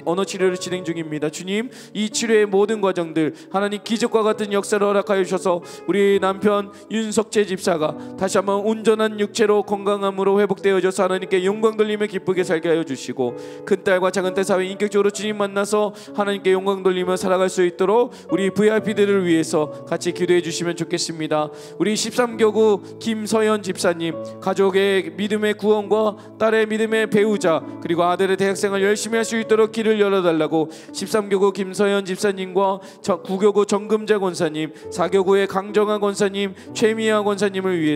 언어 치료를 진행 중입니다. 주님 이 치료의 모든 과정들 하나님 기적과 같은 역사를 허락하여 주셔서 우리 남편 윤석재 집사가 다시 한번 온전한 육체로 건강함으로 회복되어져서 하나님께 영광 돌리며 기쁘게 살게 하여 주시고 큰딸과 작은딸 사회 인격적으로 주님 만나서 하나님께 영광 돌리며 살아갈 수 있도록 우리 VIP들을 위해서 같이 기도해 주시면 좋겠습니다. 우리 13교구 김서연 집사님 가족의 믿음의 구원과 딸의 믿음의 배우자 그리고 아들의 대학생활 열심히 할 수 있도록 길을 열어달라고 13교구 김서연 집사님과 9교구 정금자 권사님 4교구의 강정아 권사님 최미아 권사님을 위해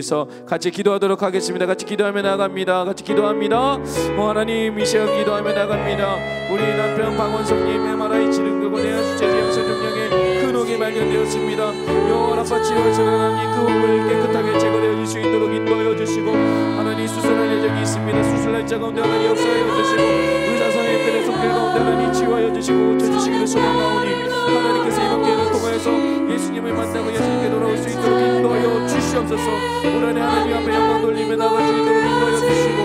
같이 기도하도록 하겠습니다. 같이 기도하며 나갑니다. 같이 기도합니다. 하나님 이 시간 기도하며 나갑니다. 우리 남편 박원성님 MRI 치른 그곳 뇌하 수체 양성 종양의 큰 혹이 발견되었습니다. 여호와 라파 치료하시는 하나님 그 혹을 깨끗하게 제거되어 줄 수 있도록 인도하여 주시고 하나님 수술할 예정이 있습니다. 수술 날짜 가운데 하나님 역사하여 주시고 의사 선생님들의 손길 가운데 하나님 치유하여 주시고 고쳐주시기를 소망하오니 하나님께서 이번 기회를 통하여서 예수님을 만나고 예수님께 돌아올 수 있도록 인도하여 주시옵소서. 오늘 하나님 앞에 영광 돌리며 나갈 수 있도록 인도하여 주시고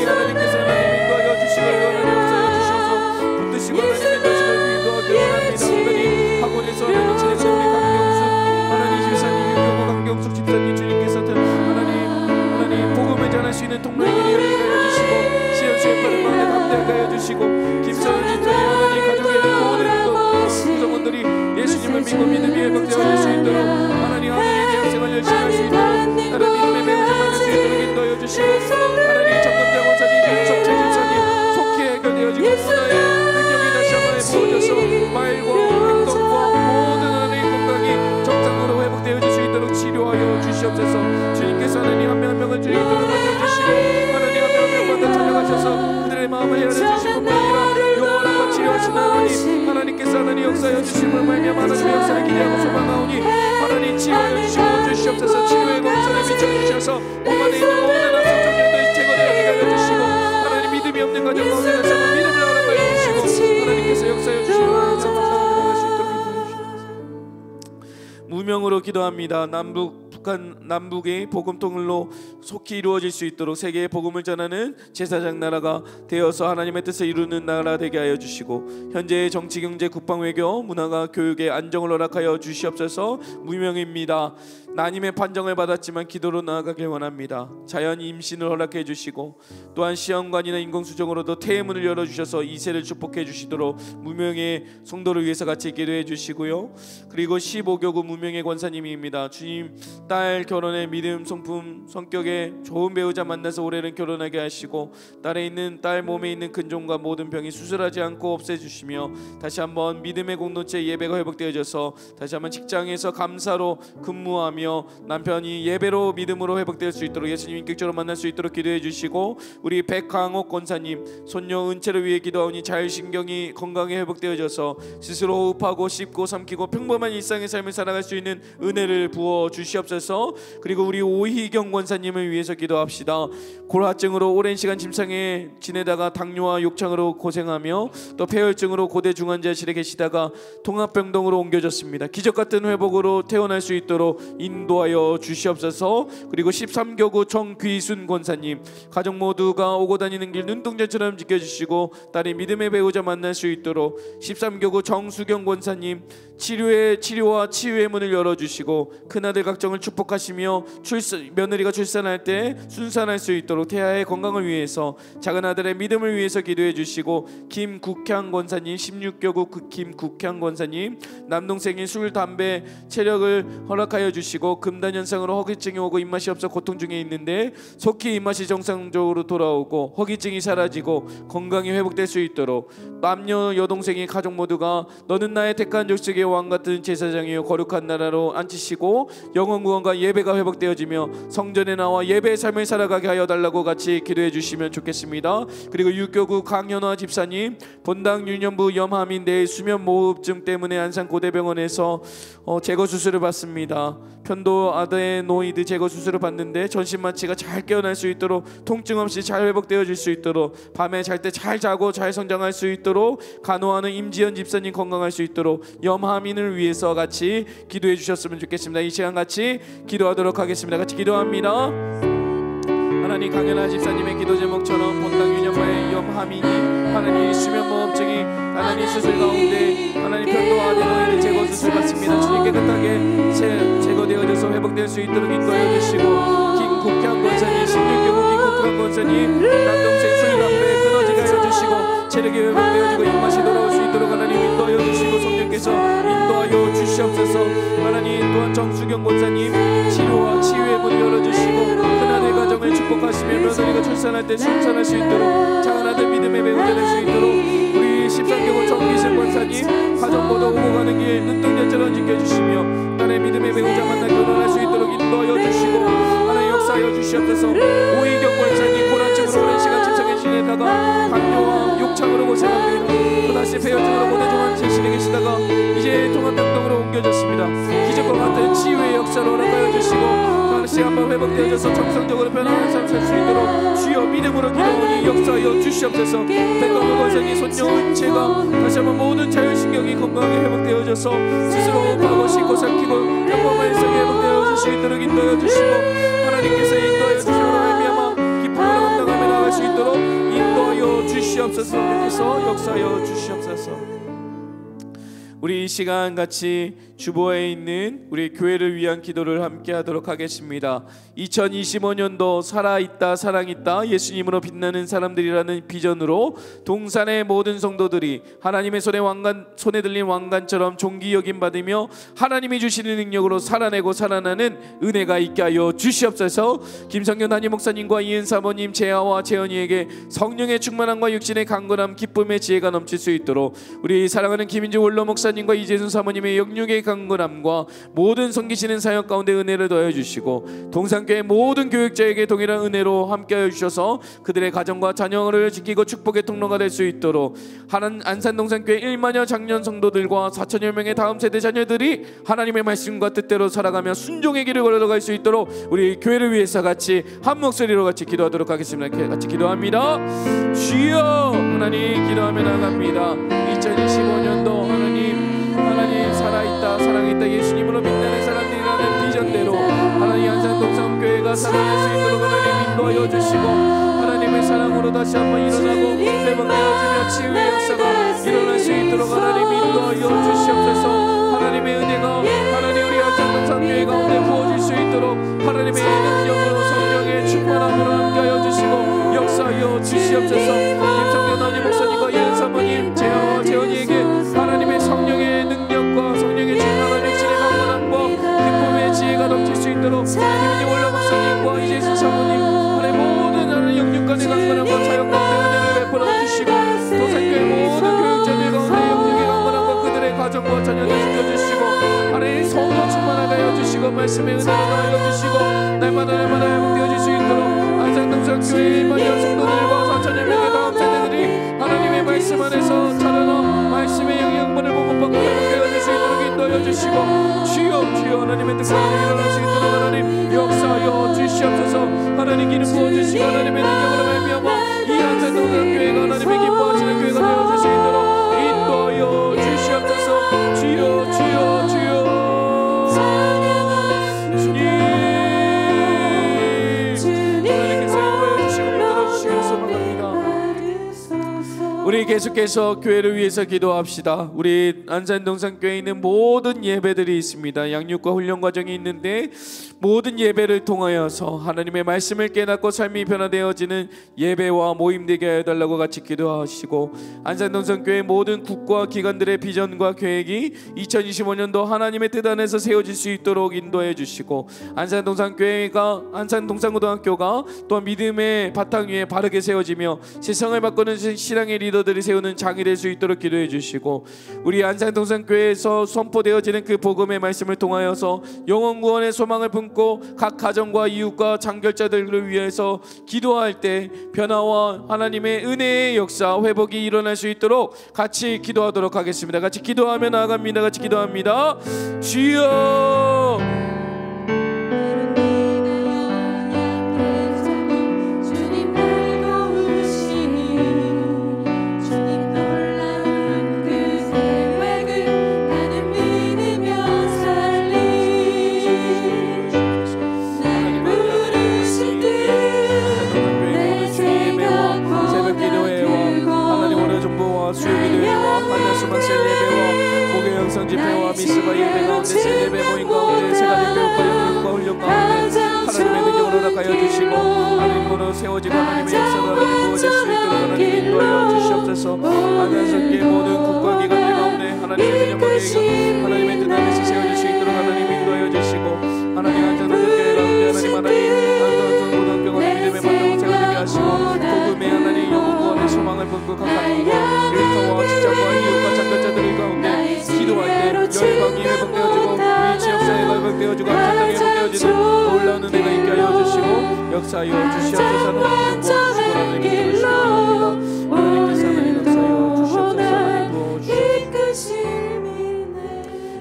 하나님께서 인도하여 주시고 하나님 역사하여 주셔서 붙드시고 하나님 인도하시고 인도하기를 원합니다. 하나님 학원에서 하나님 진행하는 우리 강경숙 하나님 집사님 육교구 강경숙 집사님 주님께서 하나님 복음을 전할 수 있는 통로의 길이 열리게 하여 주시고 시연 수행하는 마음에 담대하게 하여 주시고 김서연 집사님 하나님 가족의 모든 구성원들이 예수님을 믿고 믿음이 회복되어 수 있도록 하나님 대학생활 열심히 할 수 있도록 하나님 믿음의 배우자 만날 수 있도록 인도하여 주시고 하나님 정금자 권사님 윤석재 집사님 속히 해결되어지고 문화의 능력이 다시 한번 부어져서 말과 행동과 모든 하나님의 건강이 정상으로 회복되어질 수 있도록 치료하여 주시옵소서. 주님께서 하나님 한 명 한 명을 주님께 돌아가주시고 하나님 한 명 한 명마다 찾아가셔서 그들의 마음을 열어주실 뿐만 아니라 영원한 치료하시는 하나님께서 하나님 역사하여 주심을 말미암아 하나님의 역사를 기대하고 소망하오니 하나님 치유하여 주시고 주시옵소서. 치료의 검선에 비춰주셔서 몸 안에 있는 모든 악성 종양들이 제거되어지게 하여 주시고 하나님 믿음이 없는 가정 가운데 다시 한번 믿음을 허락하여 주시고 하나님께서 역사하여 주시고 들어갈 수 있도록 인도해 주시옵소서. 무명으로 기도합니다. 북한 남북의 복음 통일로 속히 이루어질 수 있도록 세계의 복음을 전하는 제사장 나라가 되어서 하나님의 뜻을 이루는 나라 되게 하여 주시고 현재의 정치, 경제, 국방, 외교, 문화가 교육의 안정을 허락하여 주시옵소서. 무명입니다. 나님의 판정을 받았지만 기도로 나아가길 원합니다. 자연 임신을 허락해 주시고 또한 시험관이나 인공수정으로도 태문을 열어주셔서 이세를 축복해 주시도록 무명의 성도를 위해서 같이 기도해 주시고요. 그리고 15교구 무명의 권사님입니다. 주님 딸 결혼의 믿음, 성품, 성격의 건강하게 좋은 배우자 만나서 올해는 결혼하게 하시고 딸 몸에 있는 근종과 모든 병이 수술하지 않고 없애주시며 다시 한번 믿음의 공동체 예배가 회복되어져서 다시 한번 직장에서 감사로 근무하며 남편이 예배로 믿음으로 회복될 수 있도록 예수님 인격적으로 만날 수 있도록 기도해 주시고 우리 백강옥 권사님 손녀 은채를 위해 기도하오니 자율신경이 건강에 회복되어져서 스스로 호흡하고 씹고 삼키고 평범한 일상의 삶을 살아갈 수 있는 은혜를 부어 주시옵소서. 그리고 우리 오희경 권사님을 위해서 기도합시다. 고라증으로 오랜 시간 침상에 지내다가 당뇨와 욕창으로 고생하며 또 폐혈증으로 고대 중환자실에 계시다가 통합병동으로 옮겨졌습니다. 기적같은 회복으로 태어날 수 있도록 인도하여 주시옵소서. 그리고 13교구 정귀순 권사님 가족 모두가 오고 다니는 길 눈동자처럼 지켜주시고 딸이 믿음의 배우자 만날 수 있도록 13교구 정수경 권사님 치료와 치유의 문을 열어주시고 큰아들 각정을 축복하시며 며느리가 출산할 때 순산할 수 있도록 태아의 건강을 위해서 작은아들의 믿음을 위해서 기도해 주시고 김국향 권사님 16교구 김국향 권사님 남동생이 술, 담배, 체력을 허락하여 주시고 금단현상으로 허기증이 오고 입맛이 없어 고통 중에 있는데 속히 입맛이 정상적으로 돌아오고 허기증이 사라지고 건강이 회복될 수 있도록 남녀 여동생이 가족 모두가 너는 나의 택한 족속의 왕같은 제사장이요 거룩한 나라로 앉히시고 영원 구원과 예배가 회복되어지며 성전에 나와 예배의 삶을 살아가게 하여 달라고 같이 기도해 주시면 좋겠습니다. 그리고 6교구 강현화 집사님 본당 유년부 염함인 내일 수면무호흡증 때문에 안산고대병원에서 제거 수술을 받습니다. 편도 아데노이드 제거 수술을 받는데 전신 마취가 잘 깨어날 수 있도록 통증 없이 잘 회복되어질 수 있도록 밤에 잘 때 잘 자고 잘 성장할 수 있도록 간호하는 임지연 집사님 건강할 수 있도록 염하민을 위해서 같이 기도해 주셨으면 좋겠습니다. 이 시간 같이 기도하도록 하겠습니다. 같이 기도합니다. 하나님 강연아 집사님의 기도 제목처럼 본당 유년부의 염하민이 하나님 수면무호흡증이 하나님 수술 가운데 하나님 편도 아데노이드 제거 수술 받습니다. 주님 깨끗하게 제거되어져서 회복될 수 있도록 인도하여 주시고 김국향 권사님 16교구 김국향 권사님 남동생 술 담배 끊어지게 하여 주시고 체력이 회복되어지고 입맛이 돌아올 수 있도록 하나님 인도하여 주시고 성령께서 인도하여 주시옵소서. 하나님 또한 정수경 권사님 치료와 치유의 문을 열어주시고 큰아들 가정을 축복하시며 며느리가 출산할 때 순산할 수 있도록 작은아들 믿음의 배우자 될 수 있도록 우리 13교구 정기승 권사님 가정 모두 오고 가는 길 눈동자처럼 지켜주시며 딸의 믿음의 배우자 만나 결혼할 수 있도록 인도하여 주시고 하나님 역사하여 주시옵소서. 오희경 권사님 고라증으로 오랜 시간 침상에 지내다가 당뇨와 욕창으로 고생합니다. 또다시 폐혈증으로 고대 중환자실에 계시다가 이제 통합병동으로 옮겨졌습니다. 기적과 같은 치유의 역사를 허락하여 주시고 다시 한번 회복되어져서 정상적으로 변화하는 삶 살 수 있도록 주여 믿음으로 기도하니 역사하여 주시옵소서. 백건우 권사님 손녀 은채가 다시 한번 모든 자율신경이 건강하게 회복되어져서 스스로 호흡하고 씻고 삼키고 평범한 일상이 회복되어질 수 있도록 인도하여 주시고 하나님께서 인도하여 주시므로 말미암아 기쁨으로 감당하며 나아갈 수 있도록 인도하여 주시옵소서. 여기서 역사하여 주시옵소서. 우리 이 시간 같이 주보에 있는 우리 교회를 위한 기도를 함께 하도록 하겠습니다. 2025년도 살아있다 사랑있다 예수님으로 빛나는 사람들이라는 비전으로 동산의 모든 성도들이 하나님의 손에 들린 왕관처럼 존귀 여김 받으며 하나님이 주시는 능력으로 살아내고 살아나는 은혜가 있게 하여 주시옵소서. 김성균 담임 목사님과 이은 사모님 재하와 재현이에게 성령의 충만함과 육신의 강건함 기쁨의 지혜가 넘칠 수 있도록 우리 사랑하는 김인주 원로 목사님과 이재순 사모님의 영육의 강건함과 모든 섬기시는 사역 가운데 은혜를 더해 주시고 동산교회 모든 교육자에게 동일한 은혜로 함께하여 주셔서 그들의 가정과 자녀를 지키고 축복의 통로가 될 수 있도록 안산동산교회 1만여 장년 성도들과 4천여 명의 다음 세대 자녀들이 하나님의 말씀과 뜻대로 살아가며 순종의 길을 걸어갈 수 있도록 우리 교회를 위해서 같이 한 목소리로 같이 기도하도록 하겠습니다. 같이 기도합니다. 주여 하나님 기도하며 나갑니다. 2025년도 하나님 살아있다 사랑있다 예수님으로 빛나는 사람들이라는 비전대로 하나님 안산동산교회가 살아날 수 있도록 하나님 인도하여 주시고 하나님의 사랑으로 다시 한번 일어나고 회복되어지며 치유의 역사가 일어날 수 있도록 하나님 인도하여 주시옵소서. 하나님의 은혜가 하나님 우리 안산동산교회 가운데 부어질 수 있도록 하나님의 능력으로 성령의 충만함으로 함께하여 주시고 역사하여 주시옵소서. 김성균 담임 목사님과 이은 사모님 재하와 재현이에게 하나님의 성령의 능력과 성령의 충만한 육신의 강건함과 기쁨의 지혜가 넘칠 수 있도록 김인지 원로 목사님과 이재순 사모님 말씀에 은혜를 더하여 주시고 날마다 회복되어질 수 있도록 안산동산교회 1만여 성도들과 4천여 명의 다음 세대들이 하나님의 말씀 안에서 자라나 말씀의 영양분을 공급받고 회복되어질 수 있도록 인도하여 주시고 주여 주여 하나님의 뜻대로 일어날 수 있도록 하나님 역사하여 주시옵소서. 하나님 기름 부어주시고 하나님의 능력으로 말미암아 이 안산동산교회가 하나님의 기뻐하시는 교회가 되어줄 수 있도록 인도하여 주시옵소서. 주여 주여 주여 주님 하나님께서 인도하여 주시고 믿어주시기를 소망합니다. 우리 계속해서 교회를 위해서 기도합시다. 우리 안산동산교회에 있는 모든 예배들이 있습니다. 양육과 훈련 과정이 있는데 모든 예배를 통하여서 하나님의 말씀을 깨닫고 삶이 변화되어지는 예배와 모임 되게 해달라고 같이 기도하시고 안산동산교회 모든 국가 기관들의 비전과 계획이 2025년도 하나님의 뜻 안에서 세워질 수 있도록 인도해 주시고 안산동산교회가 안산동산고등학교가 또한 믿음의 바탕 위에 바르게 세워지며 세상을 바꾸는 신앙의 리더들이 세우는 장이 될 수 있도록 기도해 주시고 우리 안산동산교회에서 선포되어지는 그 복음의 말씀을 통하여서 영혼 구원의 소망을 품고 각 가정과 이웃과 장결자들을 위해서 기도할 때 변화와 하나님의 은혜의 역사 회복이 일어날 수 있도록 같이 기도하도록 하겠습니다. 같이 기도하며 나아갑니다. 같이 기도합니다. 주여 집회와 미스바 예배 가운데 세례배 모임 가운데 세가지 교육과 영육과 훈련 가운데 하나님의 능력으로 나가여 주시고 하나님으로 세워지고 하나님의 역사가 하나님 부어질 수 있도록 하나님 인도하여 주시옵소서. 안산교회 모든 국가 기관들 가운데 하나님의 능력과 계획이 하나님의 뜻 안에서 세워질 수 있도록 하나님 인도하여 주시고 하나님 안산교회 가운데 하나님 안산고등학교가 믿음의 바탕으로 세워지게 하시고 복음의 하나님 영혼 구원의 소망을 품고 각 가정과 일터와 직장과 이웃과 장가자들 가운데 기도할 때 열방이 회복되어지고 우리 지역사회가 회복되어지고 한산당이 회복되어지는 놀라운 은혜가 있게 하여 주시고 역사하여 주시옵소서. 하나님 부어주시고 하나님 이끌으시옵소서. 하나님께서 하나님 역사하여 주시옵소서. 하나님 부어주시옵소서.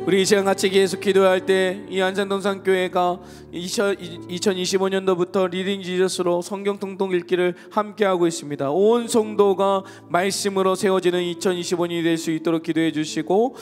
우리 이 시간 같이 계속 기도할 때 이 안산동산교회가 2025년도부터 리딩 지저스로 성경 통독 읽기를 함께하고 있습니다. 온 성도가 말씀으로 세워지는 2025년이 될 수 있도록 기도해 주시고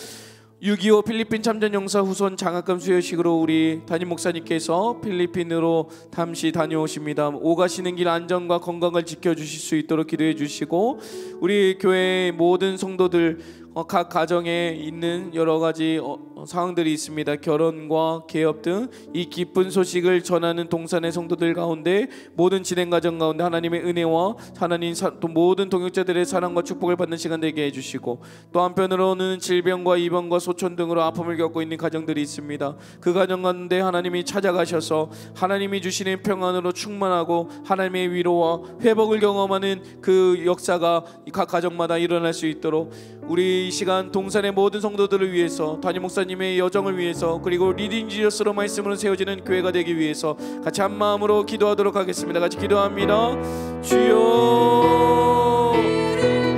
6.25 필리핀 참전용사 후손 장학금 수여식으로 우리 담임 목사님께서 필리핀으로 잠시 다녀오십니다. 오가시는 길 안전과 건강을 지켜주실 수 있도록 기도해 주시고 우리 교회의 모든 성도들 각 가정에 있는 여러 가지 상황들이 있습니다. 결혼과 개업 등 이 기쁜 소식을 전하는 동산의 성도들 가운데 모든 진행 과정 가운데 하나님의 은혜와 하나님 또 모든 동역자들의 사랑과 축복을 받는 시간 되게 해주시고 또 한편으로는 질병과 입원과 소촌 등으로 아픔을 겪고 있는 가정들이 있습니다. 그 가정 가운데 하나님이 찾아가셔서 하나님이 주시는 평안으로 충만하고 하나님의 위로와 회복을 경험하는 그 역사가 각 가정마다 일어날 수 있도록 우리 이 시간 동산의 모든 성도들을 위해서 담임 목사님의 여정을 위해서 그리고 리딩 지저스로 말씀으로 세워지는 교회가 되기 위해서 같이 한 마음으로 기도하도록 하겠습니다. 같이 기도합니다. 주여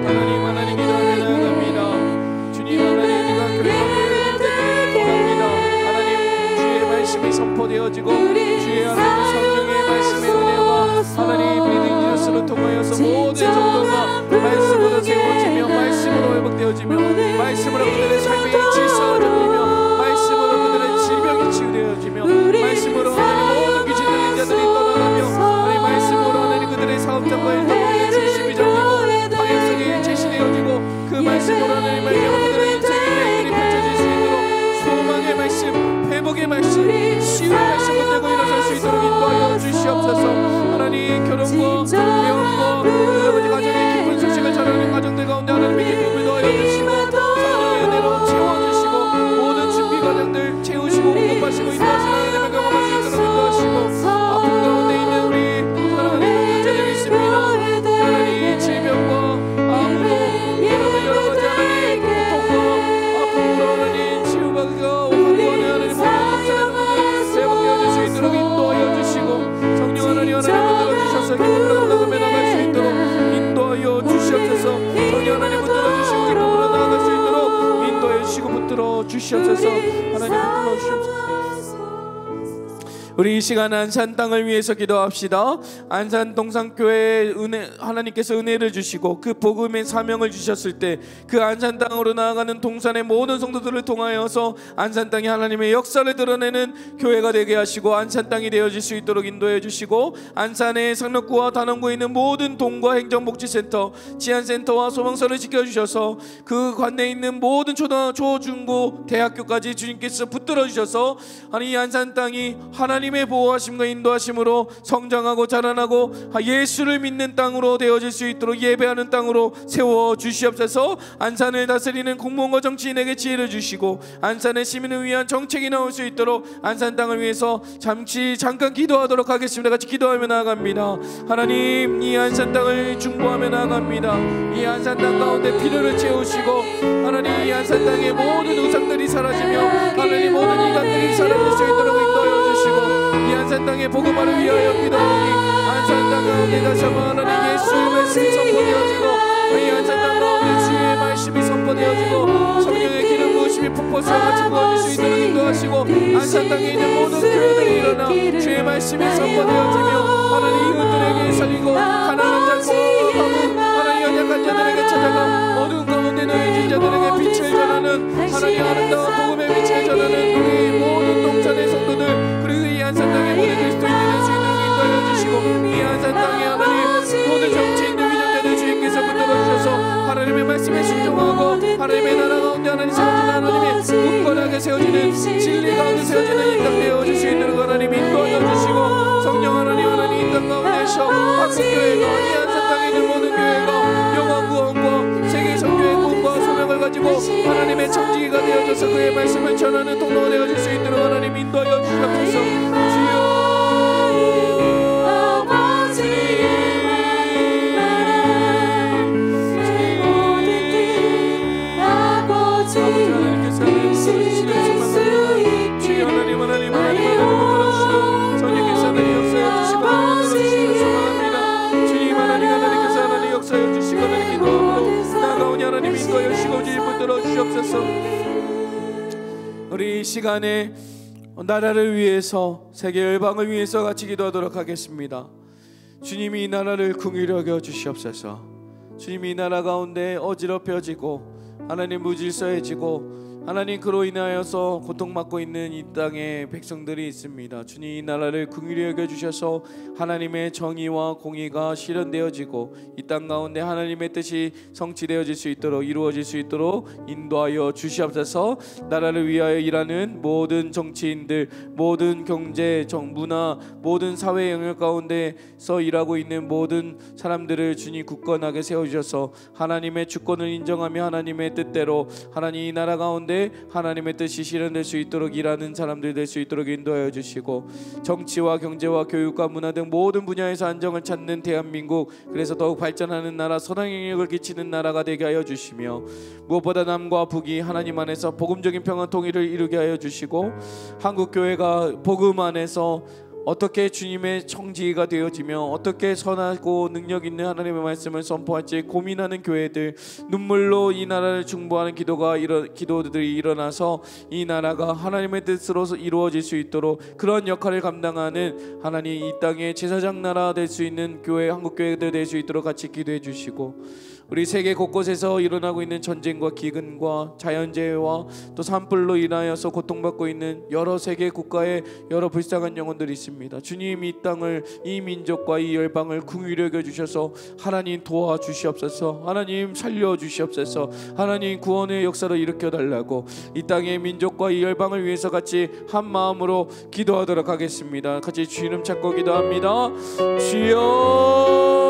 하나님 하나님 기도하며 나아갑니다. 주님 하나님 우리가 교회가 되기를 원합니다. 하나님 주의 말씀이 선포되어지고 주의 하나님 성령의 말씀의 은혜와 하나님 리딩 지저스로 통하여서 모든 성도가 말씀으로 세워지며 말씀으로 회복되어지며 말씀으로 그들의 삶의 질서가 잡히며 말씀으로 그들의 질병이 치유되어지며 말씀으로 하나님 모든 귀신 들린 자들이 떠나가며 하나님 말씀으로 하나님 그들의 사업장과 일터 가운데 중심이 잡히며 세워 주시옵소서. 하나님 붙들어 주시옵소서. 우리 이 시간 안산 땅을 위해서 기도합시다. 안산 동산교회 은혜, 하나님께서 은혜를 주시고 그 복음의 사명을 주셨을 때 그 안산 땅으로 나아가는 동산의 모든 성도들을 통하여서 안산 땅이 하나님의 역사를 드러내는 교회가 되게 하시고 안산 땅이 되어질 수 있도록 인도해 주시고 안산의 상록구와 단원구에 있는 모든 동과 행정복지센터, 치안센터와 소방서를 지켜주셔서 그 관내에 있는 모든 초중고 대학교까지 주님께서 붙들어 주셔서 이 안산 땅이 하나님의 보호하심과 인도하심으로 성장하고 자라나고 예수를 믿는 땅으로 되어질 수 있도록 예배하는 땅으로 세워 주시옵소서. 안산을 다스리는 공무원과 정치인에게 지혜를 주시고 안산의 시민을 위한 정책이 나올 수 있도록 안산 땅을 위해서 잠깐 기도하도록 하겠습니다. 같이 기도하며 나아갑니다. 하나님, 이 안산 땅을 중보하며 나아갑니다. 이 안산 땅 가운데 필요를 채우시고 하나님, 이 안산 땅의 모든 우상들이 사라지며 하나님 모든 이간들이 사라질 수 있도록 인도하여 주시고 이 안산 땅의 복음화를 위하여 기도하니 안산 땅 가운데 다시 한번 하나님 예수의 말씀이 선포되어지고 이 안산 땅 가운데 주의 말씀이 선포되어지고 성령의 기름 부으심이 폭포수와 같이 부어질 수 있도록 인도하시고 안산 땅에 있는 모든 교회들이 일어나 주의 말씀이 선포되어지며 하나님 이웃들에게 살리고 가난한 자, 고아하고 하나님 연약한 자들에게 찾아가 어두운 가운데 놓여진 자들에게 빛을 전하는 하나님 아름다운 복음의 빛을 전하는 우리 모든 동산의 성도들, 그리고 이 안산 땅의 모든 그리스도인들 될 수 있도록 인도하여 주시고 이 안산 땅에 하나님 모든 정치인들, 위정자들 주님께서 붙들어 주셔서 하나님의 말씀에 순종하고 하나님의 나라 가운데 하나님 세워지는 하나님의 굳건하게 세워지는 진리 가운데 세워지는 이 땅 되어질 수 있도록 하나님 인도하여 주시고 성령 하나님 이 땅 가운데서 한국교회가 이 안산 땅에 있는 모든 교회가 영원 구원과 세계 선교의 꿈과 소명을 가지고 하나님의 청지기가 되어져서 그의 말씀을 전하는 통로가 되어질 수 있도록 하나님 인도하여 주시옵소서. 주여 우리 이 시간에 나라를 위해서, 세계 열방을 위해서 같이 기도하도록 하겠습니다. 주님이 이 나라를 긍휼히 여겨 주시옵소서. 주님이 이 나라 가운데 어지럽혀지고 하나님 무질서해지고 하나님 그로 인하여서 고통받고 있는 이 땅에 백성들이 있습니다. 주님 이 나라를 긍휼히 여겨 주셔서 하나님의 정의와 공의가 실현되어지고 이 땅 가운데 하나님의 뜻이 성취되어질 수 있도록, 이루어질 수 있도록 인도하여 주시옵소서. 나라를 위하여 일하는 모든 정치인들, 모든 경제, 문화, 모든 사회 영역 가운데서 일하고 있는 모든 사람들을 주님 굳건하게 세워주셔서 하나님의 주권을 인정하며 하나님의 뜻대로 하나님 이 나라 가운데 하나님의 뜻이 실현될 수 있도록 일하는 사람들 될 수 있도록 인도하여 주시고 정치와 경제와 교육과 문화 등 모든 분야에서 안정을 찾는 대한민국, 그래서 더욱 발전하는 나라, 선한 영향력을 끼치는 나라가 되게 하여 주시며 무엇보다 남과 북이 하나님 안에서 복음적인 평화 통일을 이루게 하여 주시고 한국교회가 복음 안에서 어떻게 주님의 청지기가 되어지며 어떻게 선하고 능력 있는 하나님의 말씀을 선포할지 고민하는 교회들, 눈물로 이 나라를 중보하는 기도들이 일어나서 이 나라가 하나님의 뜻으로 이루어질 수 있도록 그런 역할을 감당하는 하나님 이 땅의 제사장 나라 될 수 있는 교회, 한국교회들 될 수 있도록 같이 기도해 주시고 우리 세계 곳곳에서 일어나고 있는 전쟁과 기근과 자연재해와 또 산불로 인하여서 고통받고 있는 여러 세계 국가의 여러 불쌍한 영혼들이 있습니다. 주님 이 땅을, 이 민족과 이 열방을 긍휼히 여겨 주셔서 하나님 도와주시옵소서. 하나님 살려주시옵소서. 하나님 구원의 역사를 일으켜 달라고 이 땅의 민족과 이 열방을 위해서 같이 한 마음으로 기도하도록 하겠습니다. 같이 주 이름 찾고 기도합니다. 주여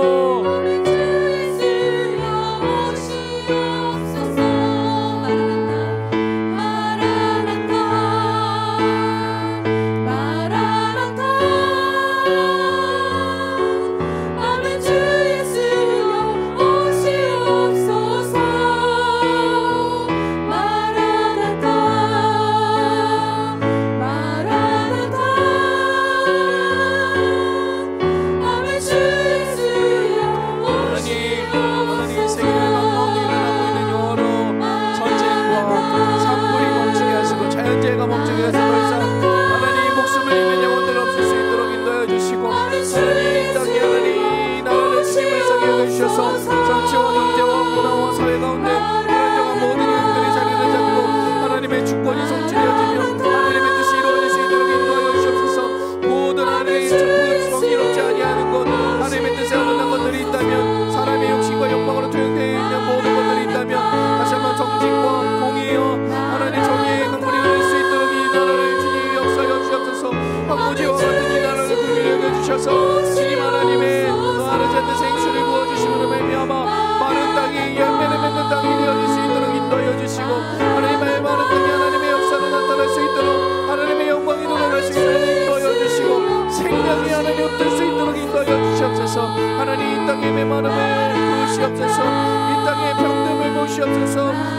하나님의 마음을 부으시옵소서. 이 땅의 병듦을 모시옵소서.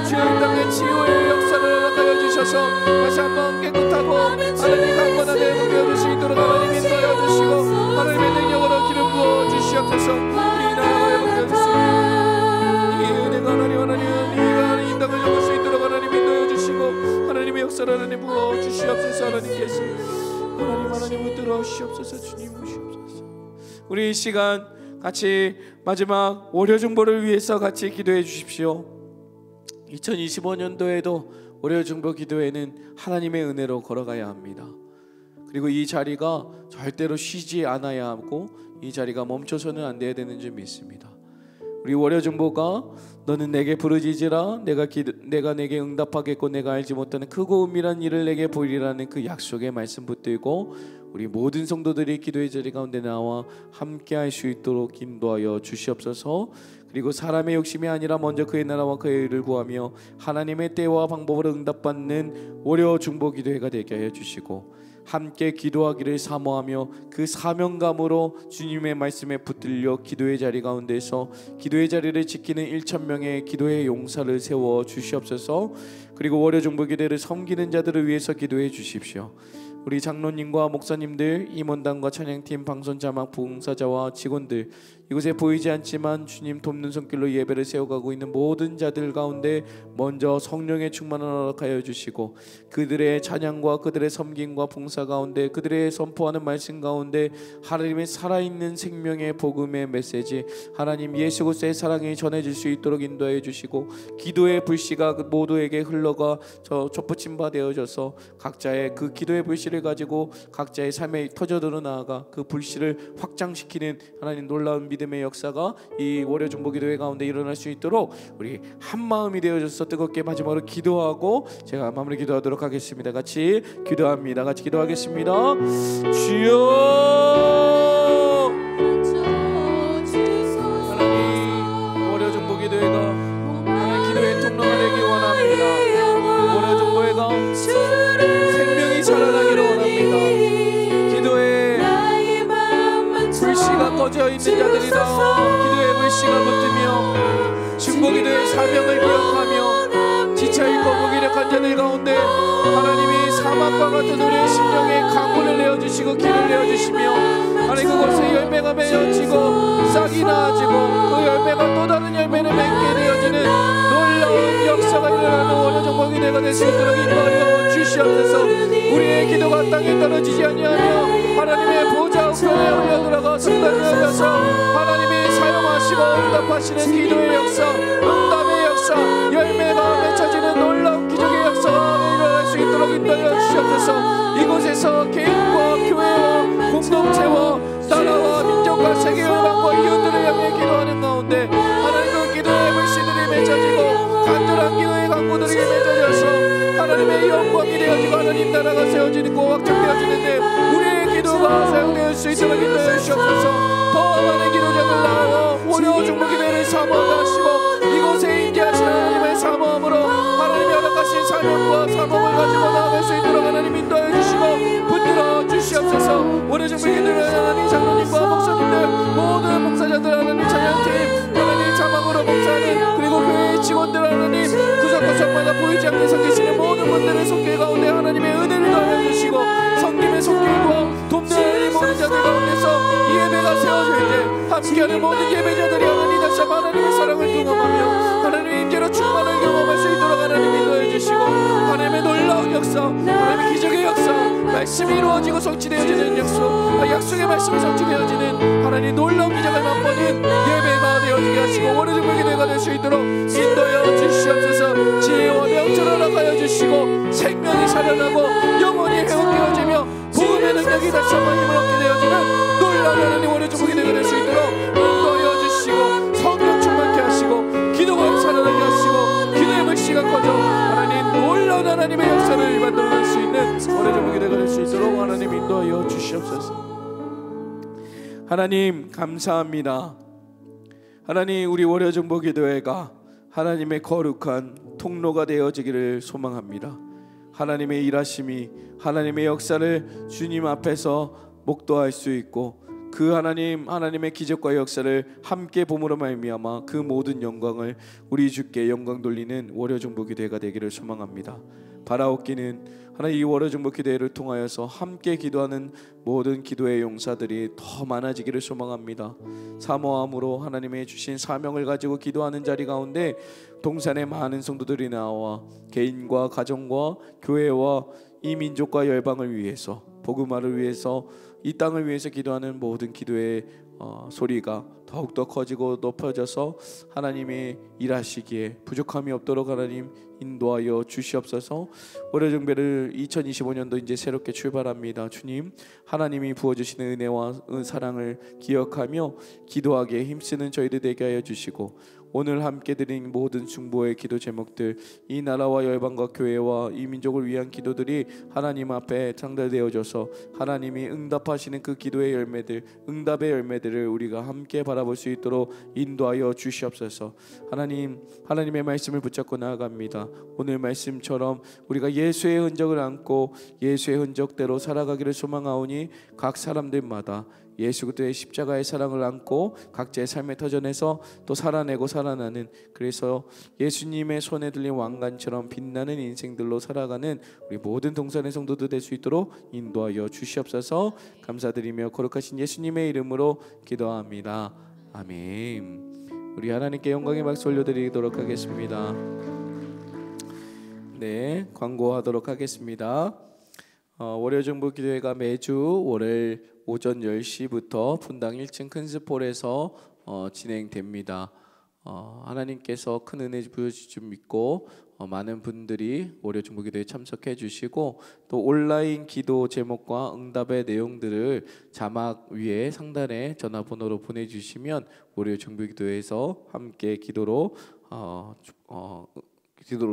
주여 이 땅의 치유의 역사를 허락하여 주셔서 다시 한번 깨끗하고 하나님 강건한 대목 되어줄 수 있도록 하나님 인도하여 주시고 하나님의 능력으로 기름 부어 주시옵소서. 이 나라가 회복되어질 수 있도록 이 은혜가 하나님 이 땅을 영할 수 있도록 하나님 인도하여 주시고 하나님의 역사를 하나님 부어 주시옵소서. 하나님께서 하나님 붙들어 주시옵소서. 주님 오시옵소서. 우리 이 시간 같이 마지막 월요 중보를 위해서 같이 기도해 주십시오. 2025년도에도 월요 중보 기도회는 하나님의 은혜로 걸어가야 합니다. 그리고 이 자리가 절대로 쉬지 않아야 하고 이 자리가 멈춰서는 안 돼야 되는 줄 믿습니다. 우리 월요 중보가 너는 내게 부르짖으라 내가 내게 응답하겠고 내가 알지 못하는 크고 은밀한 일을 내게 보이리라는 그 약속의 말씀 붙들고 우리 모든 성도들이 기도의 자리 가운데 나와 함께 할 수 있도록 인도하여 주시옵소서. 그리고 사람의 욕심이 아니라 먼저 그의 나라와 그의 의를 구하며 하나님의 때와 방법으로 응답받는 월요 중보 기도회가 되게 하여 주시고 함께 기도하기를 사모하며 그 사명감으로 주님의 말씀에 붙들려 기도의 자리 가운데서 기도의 자리를 지키는 1,000명의 기도의 용사를 세워 주시옵소서. 그리고 월요 중보 기도회를 섬기는 자들을 위해서 기도해 주십시오. 우리 장로님과 목사님들, 임원단과 찬양팀, 방송자막, 봉사자와 직원들, 이곳에 보이지 않지만 주님 돕는 손길로 예배를 세워가고 있는 모든 자들 가운데 먼저 성령의 충만을 허락하여 주시고 그들의 찬양과 그들의 섬김과 봉사 가운데 그들의 선포하는 말씀 가운데 하나님의 살아있는 생명의 복음의 메시지 하나님 예수 그리스도의 사랑이 전해질 수 있도록 인도하여 주시고 기도의 불씨가 모두에게 흘러가 촛붙임 바 되어져서 각자의 그 기도의 불씨를 가지고 각자의 삶에 터져들어 나아가 그 불씨를 확장시키는 하나님 놀라운 믿음의 역사가 이 월요 중보 기도회 가운데 일어날 수 있도록 우리 한 마음이 되어져서 뜨겁게 마지막으로 기도하고 제가 마무리 기도하도록 하겠습니다. 같이 기도합니다. 같이 기도하겠습니다. 주여 하나님 월요 중보 기도회가 하나님 기도의 통로가 되기 원합니다. 월요 중보회가 생명이 살아나기를 원합니다. 기도에 불씨가 꺼져 있는 자들이다. 기도에 불씨가 붙으며 중보기도의 사명을 기억하며 지쳐있고 무기력한 자들 가운데 하나님이 사막과 같은 우리의 심령에 강물을 내어주시고 길을 내어주시며 하나님 그곳에 열매가 맺어지고 싹이 나아지고 그 열매가 또 다른 열매를 맺게 되어지는 놀라운 역사가 일어나는 월요 중보 기도회가 될 수 있도록 인도하여 주시옵소서. 우리의 기도가 땅에 떨어지지 아니하며 하나님의 보좌 우편에 올려들어가 성단을 열려서 하나님이 사용하시고 응답하시는 기도의 역사, 응답의 역사, 열매가 맺혀지는 놀라운 기적의 역사가 일어날 수 있도록 인도하여 주시옵소서. 이곳에서 개인과 교회와 공동체와 나라와 민족과 세계의 방과 이웃들을 향해 기도하는 가운데 하나님 그 기도의 불씨들이 맺혀지고 간절한 기도의 강구들이 맺어져서 하나님의 영광이 되어지고 하나님 나라가 세워지고 확장되어지는데 우리의 기도가 사용될 수 있도록 인도해 주시옵소서. 더 많은 기도자들 나와 월요 중보 기도회를 사모하시고 이곳에 인계하신 하나님의 사모함으로 하나님이 허락하신 사명과 사모을 가지고 나아갈 수 있도록 하나님 인도해 주시고 붙들어 주시옵소서. 월요 중보 기도회를 하나님 장로님과 목사님들 모든 목사자들 하나님 찬양팀 하나님 자막으로 목사님 그리고 교회의 직원들 하나님 구석구석마다 보이지 않게 섬기시는 모든 분들의 손길 가운데 하나님의 은혜를 더하여 주시고 성김의 손길과 돕는 하나님 모든 자들 가운데서 이 예배가 세워질 때 함께하는 모든 예배자들이 하나님 다시 한번 하나님의 사랑을 경험하며 하나님의 임재로 충만을 경험할 수 있도록 하나님 인도해 주시고 하나님의 놀라운 역사 하나님의 기적의 역사 말씀이 이루어지고 성취되어지는 약속의 말씀이 성취되어지는 하나님 놀라운 기적을 맛보는 예배가 되어지게 하시고 월요 중보 기도회가 될 수 있도록 인도하여 주시옵소서. 지혜와 명철을 허락하여 주시고 생명이 살아나고 영원히 회복되어지며 복음의 능력이 다시 한번 힘을 얻게 되어지는 놀라운 하나님 월요 중보 기도회가 될 수 있도록 인도하여 주시고 성령 충만케 하시고 기도가 살아나게 하시고 기도의 불씨가 꺼져 하나님 놀라운 하나님의 역사를 만들어낼 수 있는 월요 중보 기도회가 될 수 있도록 하나님 인도하여 주시옵소서. 하나님 감사합니다. 하나님 우리 월요 중보 기도회가 하나님의 거룩한 통로가 되어지기를 소망합니다. 하나님의 일하심이 하나님의 역사를 주님 앞에서 목도할 수 있고 그 하나님의 기적과 역사를 함께 봄으로 말미암아 그 모든 영광을 우리 주께 영광 돌리는 월요중보기도회가 되기를 소망합니다. 바라옵기는 하나님, 이 월요중보기도회를 통하여서 함께 기도하는 모든 기도의 용사들이 더 많아지기를 소망합니다. 사모함으로 하나님의 주신 사명을 가지고 기도하는 자리 가운데 동산에 많은 성도들이 나와 개인과 가정과 교회와 이 민족과 열방을 위해서, 복음화를 위해서, 이 땅을 위해서 기도하는 모든 기도의 소리가 더욱더 커지고 높아져서 하나님이 일하시기에 부족함이 없도록 하나님 인도하여 주시옵소서. 월요중배를 2025년도 이제 새롭게 출발합니다. 주님, 하나님이 부어주시는 은혜와 사랑을 기억하며 기도하기에 힘쓰는 저희들 되게 하여 주시고, 오늘 함께 드린 모든 중보의 기도 제목들, 이 나라와 열방과 교회와 이 민족을 위한 기도들이 하나님 앞에 상달되어져서 하나님이 응답하시는 그 기도의 열매들, 응답의 열매들을 우리가 함께 바라볼 수 있도록 인도하여 주시옵소서. 하나님의 말씀을 붙잡고 나아갑니다. 오늘 말씀처럼 우리가 예수의 흔적을 안고 예수의 흔적대로 살아가기를 소망하오니 각 사람들마다 예수 그리스도의 십자가의 사랑을 안고 각자의 삶의 터전에서 또 살아내고 살아나는, 그래서 예수님의 손에 들린 왕관처럼 빛나는 인생들로 살아가는 우리 모든 동산의 성도들 될 수 있도록 인도하여 주시옵소서. 감사드리며 거룩하신 예수님의 이름으로 기도합니다. 아멘. 우리 하나님께 영광의 박수 올려드리도록 하겠습니다. 네, 광고하도록 하겠습니다. 월요중보기도회가 매주 월요일 오전 10시부터 분당 1층 큰스폴에서 진행됩니다. 하나님께서 큰 은혜 부여주실 줄 믿고 많은 분들이 월요중보기도회에 참석해 주시고, 또 온라인 기도 제목과 응답의 내용들을 자막 위에 상단에 전화번호로 보내주시면 월요중보기도회에서 함께 기도로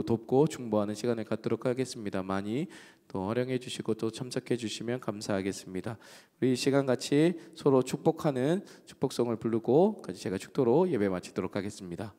돕고 중보하는 시간을 갖도록 하겠습니다. 많이 또 활용해 주시고 또 참석해 주시면 감사하겠습니다. 우리 이 시간 같이 서로 축복하는 축복성을 부르고 같이 제가 축도로 예배 마치도록 하겠습니다.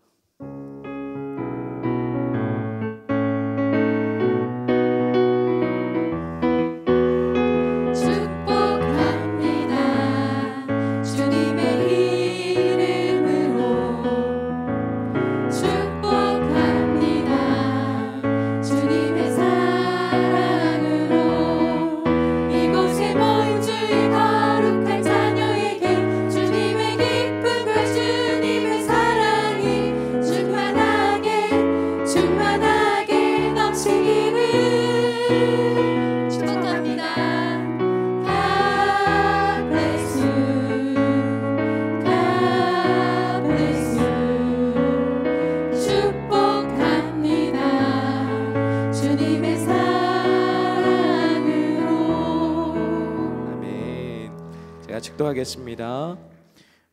축도하겠습니다.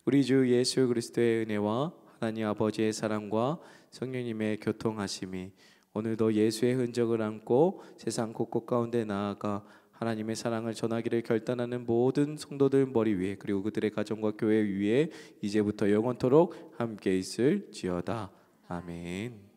우리 주 예수 그리스도의 은혜와 하나님 아버지의 사랑과 성령님의 교통하심이 오늘도 예수의 흔적을 안고 세상 곳곳 가운데 나아가 하나님의 사랑을 전하기를 결단하는 모든 성도들 머리 위에, 그리고 그들의 가정과 교회 위에 이제부터 영원토록 함께 있을지어다. 아멘.